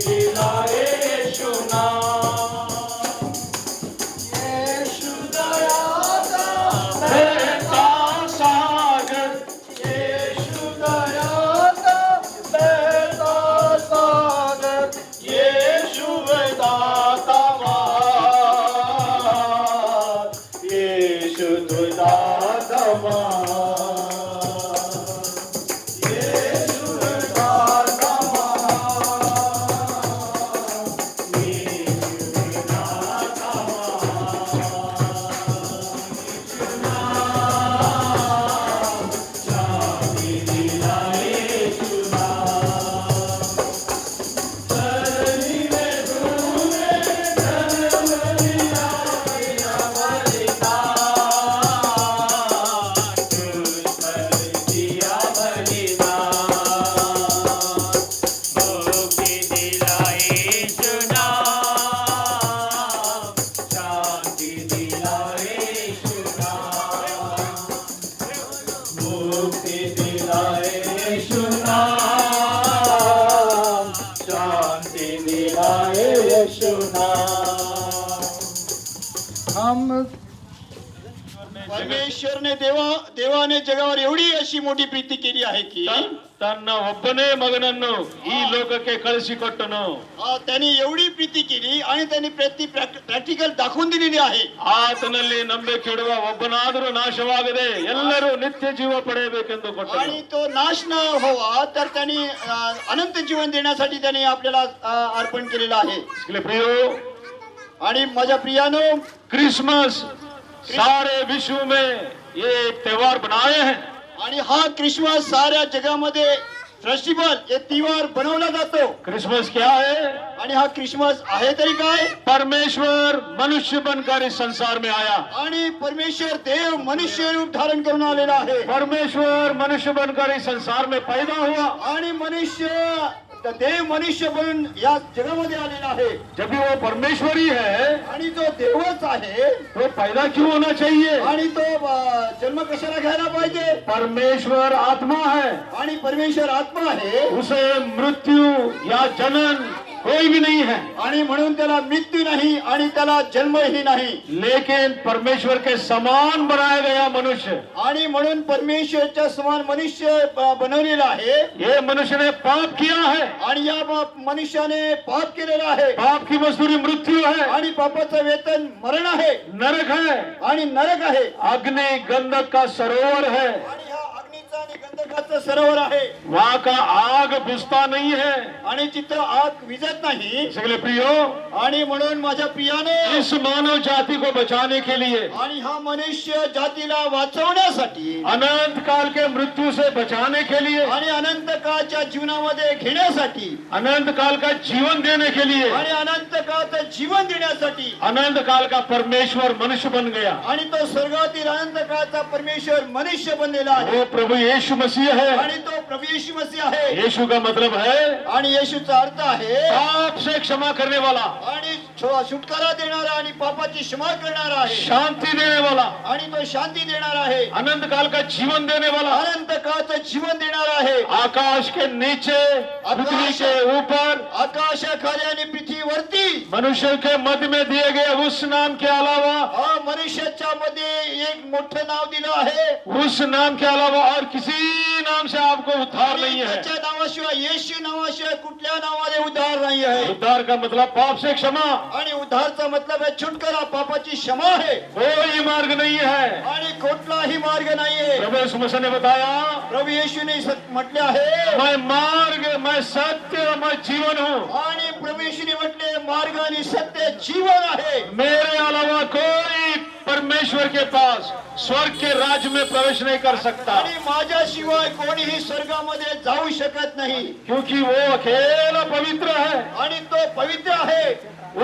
S1: यीशु नाम।
S6: हम
S2: परमेश्वरने देवाने जगावर एवढी अशी मोठी प्रीती केली आहे की
S3: ತನ್ನ ಒಬ್ಬನೇ ಮಗನನ್ನು ಈ ಲೋಕಕ್ಕೆ ಕಳಿಸಿಕೊಟ್ಟನು.
S2: त्यांनी एवढी प्रीती केली आणि त्यांनी प्रॅक्टिकल दाखवून दिलेली आहे.
S3: ಆತನಲ್ಲಿ ನಂಬಿಕೆ ಇಡುವ ಒಬ್ಬನಾದರೂ ನಾಶವಾಗದೆ ಎಲ್ಲರೂ ನಿತ್ಯ ಜೀವ ಪಡೆಯಬೇಕೆಂದು ಕೊಟ್ಟನು.
S2: आणि तो नाश न व्हावा तर त्यांनी अनंत जीवन देण्यासाठी त्यांनी आपल्याला अर्पण केलेलं आहे.
S3: इसलिए प्रियो,
S2: आणि माझ्या प्रियानो,
S3: क्रिसमस सारे विश्व में ये एक त्योहार बनाए हैं.
S2: आणि हा क्रिसमस साऱ्या जगामध्ये फेस्टिवल हे त्योहार बनवला जातो.
S3: क्रिसमस क्या है?
S2: आणि हा क्रिसमस आहे तरी काय?
S3: परमेश्वर मनुष्य बनकर इस संसार में आया.
S2: आणि परमेश्वर देव मनुष्य रूप धारण करून आलेला आहे.
S3: परमेश्वर मनुष्य बनकर इस संसार में पैदा हुआ.
S2: आणि देव मनुष्य बनून या जगामध्ये आलेला आहे.
S3: जब भी वो परमेश्वर ही है
S2: आणि जो देवच आहे
S3: तो पैदा क्यों होना चाहिए?
S2: आणि तो जन्म कशाला घ्यायला पाहिजे?
S3: परमेश्वर आत्मा है.
S2: आणि परमेश्वर आत्मा आहे.
S3: उसे मृत्यू या जनन कोई भी नहीं है.
S2: आणि म्हणून त्याला मृत्यू नाही आणि त्याला जन्मही नाही.
S3: लेकिन परमेश्वर के समान बनाया गया मनुष्य.
S2: आणि म्हणून परमेश्वरच्या समान मनुष्य बनवलेला आहे.
S3: ये मनुष्य ने पाप किया है.
S2: आणि या मनुष्याने पाप केलेला आहे.
S3: पाप की मजदूरी मृत्यू है.
S2: आणि पापाचं वेतन मरण आहे.
S3: नरक है.
S2: आणि नरक आहे.
S3: अग्नि गंधक का सरोवर है.
S2: आणि हा अग्नीचा आणि गंधकाचा सरोवर आहे.
S3: वहाँ का आग बुझता नहीं है.
S2: आणि तिथं आग विजत नाही.
S3: इसलिए प्रियो,
S2: आणि म्हणून माझ्या प्रियाने
S3: इस मानव जाति को बचाने के लिए,
S2: आणि हा मनुष्य जातीला वाचवण्यासाठी,
S3: अनंत काल के मृत्यू से बचाने के लिए,
S2: आणि अनंत काळच्या जीवनामध्ये घेण्यासाठी,
S3: अनंत काल का जीवन देने के लिए,
S2: आणि अनंत काळचं जीवन देण्यासाठी
S3: अनंत काल का परमेश्वर मनुष्य बन गया.
S2: आणि तो स्वर्गातील अनंत काळचा परमेश्वर मनुष्य बनलेला आहे.
S3: वो प्रभु यीशु मसीह है.
S2: आणि तो प्रभू येशू मसीह आहे.
S3: यीशु का मतलब है
S2: आणि येशूचा अर्थ आहे
S3: पाप से क्षमा करने वाला,
S2: आणि छुटकारा देणारा आणि पापाची क्षमा करणारा आहे.
S3: शांति देने वाला,
S2: आणि तो शांती देणारा आहे.
S3: अनंत काल का जीवन देने वाला,
S2: अनंत काळचं जीवन देणारा आहे.
S3: आकाश के नीचे, पृथ्वी के ऊपर,
S2: आकाशाखाली आणि पृथ्वीवरती
S3: मनुष्य के मध्य में दिए गए उस नाम के अलावा,
S2: हा मनुष्याच्या मध्ये एक मोठं नाव दिलं आहे.
S3: उस नाम के अलावा और किसी नाम से आपको उद्धार नहीं है.
S2: त्याच्या नावाशिवाय येशू नावाशिवाय कुठल्या नावाने उद्धार नाही आहे.
S3: उद्धार का मतलब पाप से क्षमा.
S2: आणि उद्धारचा मतलब आहे छुटकारा, पापाची क्षमा आहे.
S3: कोई मार्ग नहीं है.
S2: आणि कुठलाही मार्ग नाहीये.
S3: प्रभु यीशु मसीह ने बताया,
S2: प्रभू येशूने म्हटले आहे,
S3: मैं मार्ग, मैं सत्य, मैं जीवन हूँ.
S2: आणि प्रभू येशूने म्हटले मार्ग आणि सत्य जीवन आहे.
S3: मेरे अलावा कोई परमेश्वर के पास स्वर्ग के राज्य में प्रवेश नहीं कर सकता.
S2: आणि माझ्याशिवाय कोणीही स्वर्गामध्ये जाऊ शकत नाही.
S3: क्योंकि वो अकेला पवित्र है.
S2: आणि तो पवित्र आहे.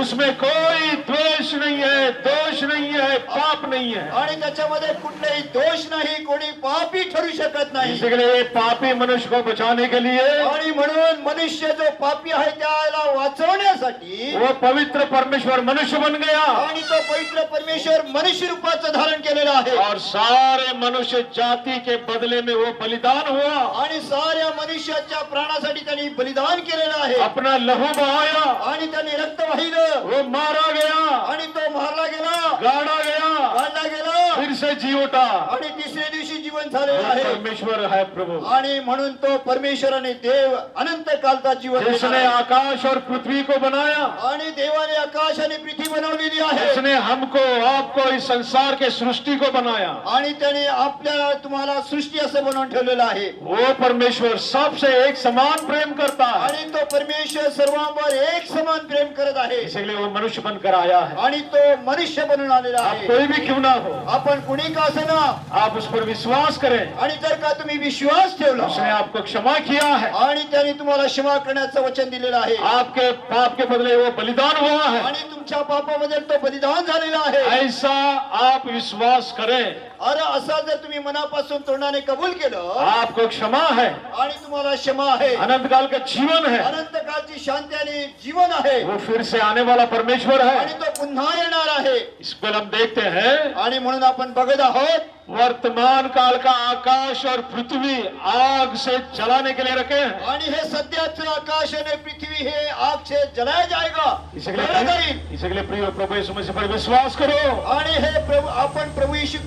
S3: उसमें कोई द्वेष नहीं है, दोष नहीं है, पाप नहीं है.
S2: आणि त्याच्यामध्ये कुठलाही दोष नाही, कोणी पापी ठरू शकत नाही.
S3: इसलिए पापी मनुष्य को बचाने के लिए
S2: आणि म्हणून मनुष्य जो पापी आहे त्याला वाचवण्यासाठी
S3: वो पवित्र परमेश्वर मनुष्य बन गया.
S2: आणि तो पवित्र परमेश्वर मनुष्य रूपाचं धारण केलेलं आहे.
S3: और सारे मनुष्य जाति के बदले में वो बलिदान हुआ.
S2: आणि साऱ्या मनुष्याच्या प्राणासाठी त्यांनी बलिदान केलेलं आहे.
S3: अपना लहू बहाया.
S2: आणि त्यांनी रक्त वाहिलं.
S3: वो मारा गया,
S2: आणि तो मारला गेला,
S3: गाड़ा गया,
S2: काढला गेला,
S3: फिर से जी उठा.
S2: आणि तिसऱ्या दिवशी जीवन झालेलं
S3: वो
S2: आहे.
S3: परमेश्वर है प्रभु,
S2: आणि म्हणून तो परमेश्वर आणि देव अनंत कालचा जीवन
S3: जिसने
S2: देणारा आहे.
S3: आकाश और पृथ्वी को बनाया.
S2: आणि देवाने आकाश आणि पृथ्वी बनवलेली आहे.
S3: जिसने हमको, आपको, इस संसार के सृष्टि को बनाया.
S2: आणि त्याने आपल्याला तुम्हाला सृष्टी असं बनवून ठेवलेलं आहे.
S3: वो परमेश्वर सबसे एक समान प्रेम करता है.
S2: आणि तो परमेश्वर सर्वांवर एक समान प्रेम करत आहे.
S3: इसलिए वो मनुष्य बनकर आया है.
S2: आणि तो मनुष्य बनून आलेला
S3: आप
S2: आहे.
S3: कोई भी क्यों ना हो,
S2: आपण कुणी का असेना,
S3: आप उस पर विश्वास करें.
S2: आणि जर का तुम्ही विश्वास ठेवला,
S3: उसने आपको क्षमा किया है.
S2: आणि त्याने तुम्हाला क्षमा करण्याचं वचन दिलेलं आहे.
S3: आपके पाप के बदले वो बलिदान हुआ है.
S2: आणि तुमच्या पापाबद्दल तो बलिदान झालेला आहे.
S3: ऐसा आप विश्वास करें.
S2: अरे असा जर तुम्ही मनापासून तोंडाने कबूल केलं,
S3: आपको क्षमा है,
S2: आणि तुम्हाला क्षमा आहे,
S3: अनंत काल का जीवन है,
S2: अनंत कालची शांती आणि जीवन आहे,
S3: वो फिर से आने वाला परमेश्वर है.
S2: आणि तो पुन्हा येणार आहे.
S3: इस पर हम देखते हैं
S2: आणि म्हणून आपण बघत आहोत
S3: वर्तमान काल का आकाश और पृथ्वी आग से जलाने के लिए रखे हैं.
S2: आणि हे सध्याचं आकाश आणि पृथ्वी हे आग से जलाया जाएगा,
S3: इसके
S2: जळलं जाईल.
S3: लिए इसके लिए प्रिय प्रभु यीशु मसीह पर विश्वास करो.
S2: आणि हे प्रभू आपण प्रभू येशू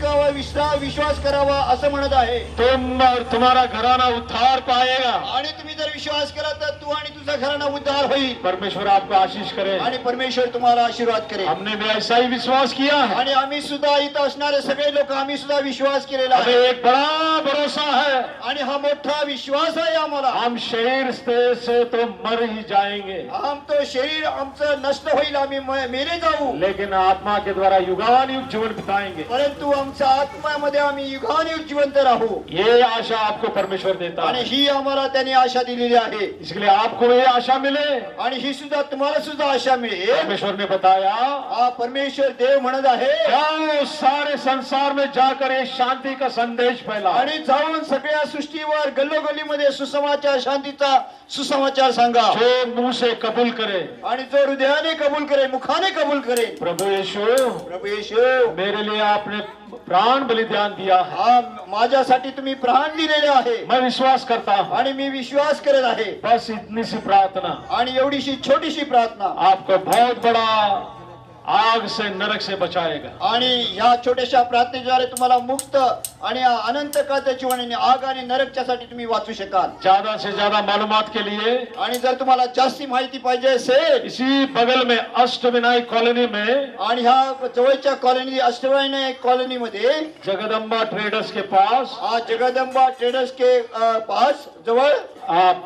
S2: विश्वास करावा असं म्हणत आहे.
S3: तुम और तुम्हारा घराना उद्धार पाएगा.
S2: आणि तुम्ही जर विश्वास केला तर तू आणि तुझा घराणा उद्धार होईल.
S3: परमेश्वर आपको आशीष करे.
S2: आणि परमेश्वर तुम्हाला आशीर्वाद करेल.
S3: हमने भी ऐसा ही विश्वास किया है.
S2: आणि आम्ही सुद्धा इथं असणारे सगळे लोक आम्ही सुद्धा विश्वास केलेला
S3: हमें
S2: आहे.
S3: एक बड़ा भरोसा है.
S2: आणि हा मोठा विश्वास आहे आम्हाला.
S3: हम शरीर से तो मर ही जाएंगे,
S2: आम तो शरीर आमचं नष्ट होईल, आम्ही मेले जाऊ,
S3: लेकिन आत्मा के द्वारा युगानुयुग जीवन बिताएंगे.
S2: परंतु आमच्या आत्म्यामध्ये आम्ही युगानुयुग जिवंत राहू.
S3: ये आशा आपको परमेश्वर देता
S2: आणि
S3: है.
S2: ही आम्हाला त्याने आशा दिलेली आहे.
S3: इसके लिए आपको ये आशा मिले.
S2: आणि ही सुद्धा तुम्हाला सुद्धा आशा मिळेल.
S3: परमेश्वर ने बताया,
S2: हा परमेश्वर देव म्हणत आहे
S3: जाओ सारे संसार में जाकर ये शांति का संदेश फैलाओ.
S2: आणि जाऊन सगळ्या सृष्टीवर गल्लोगल्लीमध्ये सुसमाचार, शांतीचा सुसमाचार सांगा.
S3: जो मुंह से कबूल करे.
S2: आणि जो हृदयाने कबूल करे, मुखाने कबूल करे.
S3: प्रभु यीशु,
S2: प्रभू येशू,
S3: मेरे लिए आपने प्राण बलिदान दिया है.
S2: हा माझ्यासाठी तुम्ही प्राण दिलेले आहे.
S3: मैं विश्वास करता हूँ.
S2: आणि मी विश्वास करत आहे.
S3: बस इतनी सी प्रार्थना
S2: आणि एवढीशी छोटीशी प्रार्थना
S3: आपको बहुत बड़ा आग से नरक से बचाएगा.
S2: आणि ह्या छोट्याशा प्रार्थनेद्वारे तुम्हाला मुक्त आणि अनंत काळचं जीवन आणि आग आणि नरकच्यासाठी तुम्ही वाचू शकाल.
S3: ज्यादा से ज्यादा मालूमात के लिए
S2: आणि जर तुम्हाला जास्ती माहिती पाहिजे असेल,
S3: इसी बगल में अष्टविनायक कॉलोनी में
S2: आणि ह्या जवळच्या कॉलनी अष्टविनायक कॉलनीमध्ये
S3: जगदम्बा ट्रेडर्स के पास
S2: जगदंबा ट्रेडर्स के पास जवळ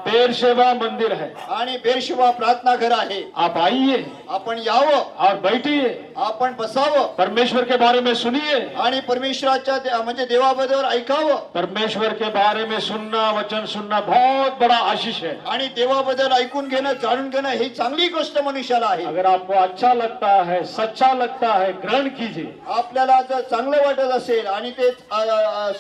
S3: बेरशेबा मंदिर है.
S2: आणि बेरशेबा प्रार्थना घर आहे.
S3: आप आइए
S2: आपण यावं,
S3: और बैठिए,
S2: आपण बसावं
S3: परमेश्वर के बारे में सुनिए.
S2: आणि परमेश्वराच्या म्हणजे देवाबद्दल ऐकावं.
S3: परमेश्वर के बारे में सुनना, वचन सुनना बहुत बड़ा आशीष है.
S2: आणि देवाबद्दल ऐकून घेणं, जाणून घेणं ही चांगली गोष्ट मनुष्याला आहे.
S3: अगर आपको अच्छा लगता है, सच्चा लगता है, ग्रहण कीजिए.
S2: आपल्याला जर चांगलं वाटत असेल आणि ते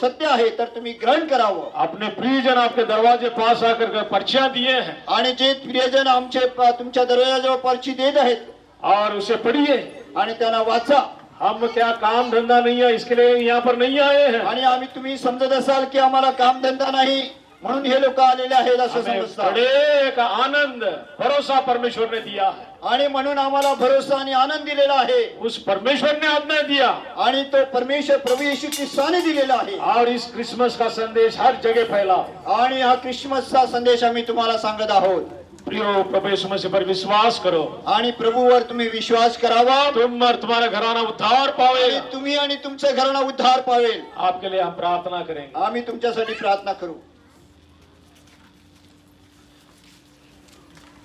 S2: सत्य आहे तर तुम्ही ग्रहण करावं.
S3: अपने प्रियजन आपके दरवाजे पास आकर पर्चियां दिए हैं,
S2: आणि जे प्रियजन आमचे तुमच्या दरवाजाजवळ पर्ची देत आहेत,
S3: और उसे पढ़िए.
S2: आणि त्यांना वाचा.
S3: हम क्या काम धंधा नहीं है इसके लिए यहाँ पर नहीं आए हैं.
S2: आणि आम्ही तुम्ही समजत असाल की आम्हाला कामधंदा नाही म्हणून हे लोक आलेले आहेत असं
S3: हमें
S2: समजतात.
S3: बड़े का आनंद, भरोसा परमेश्वर ने दिया है.
S2: आणि म्हणून आम्हाला भरोसा आणि आनंद दिलेला आहे.
S3: उस परमेश्वर ने आज्ञा दिया,
S2: आणि तो परमेश्वर प्रभू येशू ख्रिस्ताने दिलेला आहे.
S3: और इस क्रिसमस का संदेश हर जगह फैला.
S2: आणि हा ख्रिसमसचा संदेश आम्ही तुम्हाला सांगत आहोत.
S3: प्रियो, प्रभु यीशु मसीह पर विश्वास करो.
S2: आणि प्रभूवर तुम्ही विश्वास करावा.
S3: तुम और तुम्हारा घराना उद्धार
S2: आणि
S3: पावेगा.
S2: तुम्ही आणि तुमचं घराणा उद्धार पावेल.
S3: आपके लिए हम प्रार्थना करेंगे.
S2: आम्ही तुमच्यासाठी प्रार्थना करू.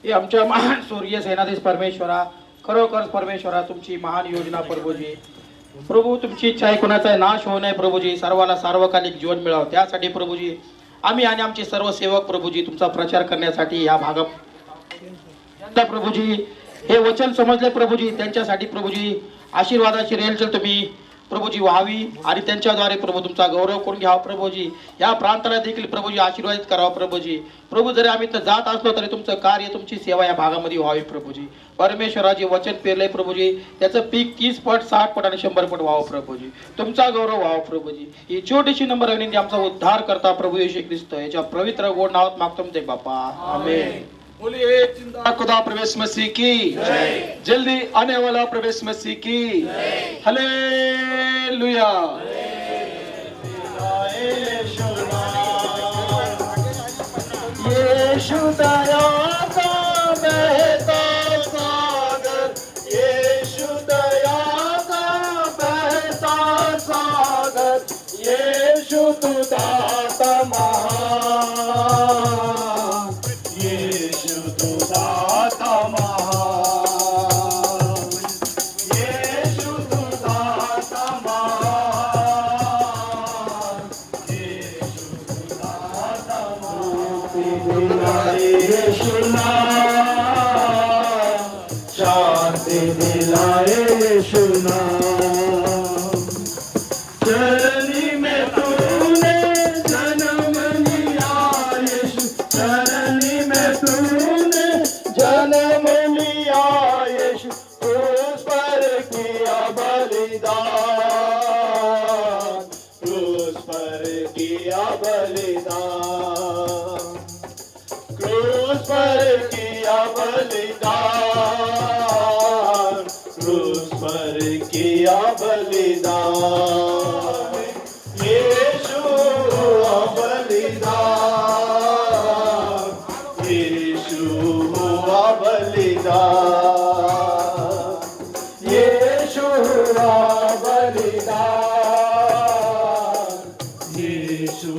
S6: हे आमच्या महान स्वर्गीय सेनाधीश परमेश्वरा, खरोखर परमेश्वरा तुमची महान योजना प्रभूजी. प्रभू तुमची इच्छा आहे कोणाचा नाश होऊ नये प्रभूजी, सर्वांना सार्वकालिक जीवन मिळावं त्यासाठी प्रभूजी आम्ही आणि आमचे सर्व सेवक प्रभूजी तुमचा प्रचार करण्यासाठी या भागात प्रभूजी हे वचन समजले प्रभूजी, त्यांच्यासाठी प्रभूजी आशीर्वादाची रेलचल तुम्ही प्रभूजी व्हावी आणि त्यांच्याद्वारे प्रभू तुमचा गौरव करून घ्यावा प्रभूजी. या प्रांताला देखील प्रभूजी आशीर्वादित करावा प्रभूजी. प्रभू जरी आम्ही तर जात असलो तरी तुमचं कार्य, तुमची सेवा या भागामध्ये व्हावी प्रभूजी. परमेश्वराचे वचन पेरलंय प्रभूजी, त्याचं पीक 30 पट 60 पट आणि 100 पट व्हावं प्रभूजी. तुमचा गौरव व्हावं प्रभूजी. ही छोटीशी नंबर विनंती आमचा उद्धार करता प्रभू येशू ख्रिस्त याच्या पवित्र गोड नावात मागतो ते बापा, आमेन. बोलिए जिंदा खुदा प्रवेश मसीह की जय. जल्दी आने वाला प्रवेश मसीह की हालेलुया.
S2: येशू दया का बहता सागर, येशू दया का बहता सागर, येशू तू दाता महान, येशू तू दाता महान, येशू तू दाता महान, येशू तू दाता महान. येशूला शांति दिलाए येशूना, चरनी में तूने जन्म लिया यीशु, चरनी में तूने जन्म लिया यीशु, उस पर
S1: बलिदान, क्रूस पर किया बलिदान, क्रूस पर किया बलिदान, क्रूस पर किया बलिदान, यीशु हुआ बलिदान, यीशु हुआ बलिदान, यीशु हुआ बलिदान, यीशु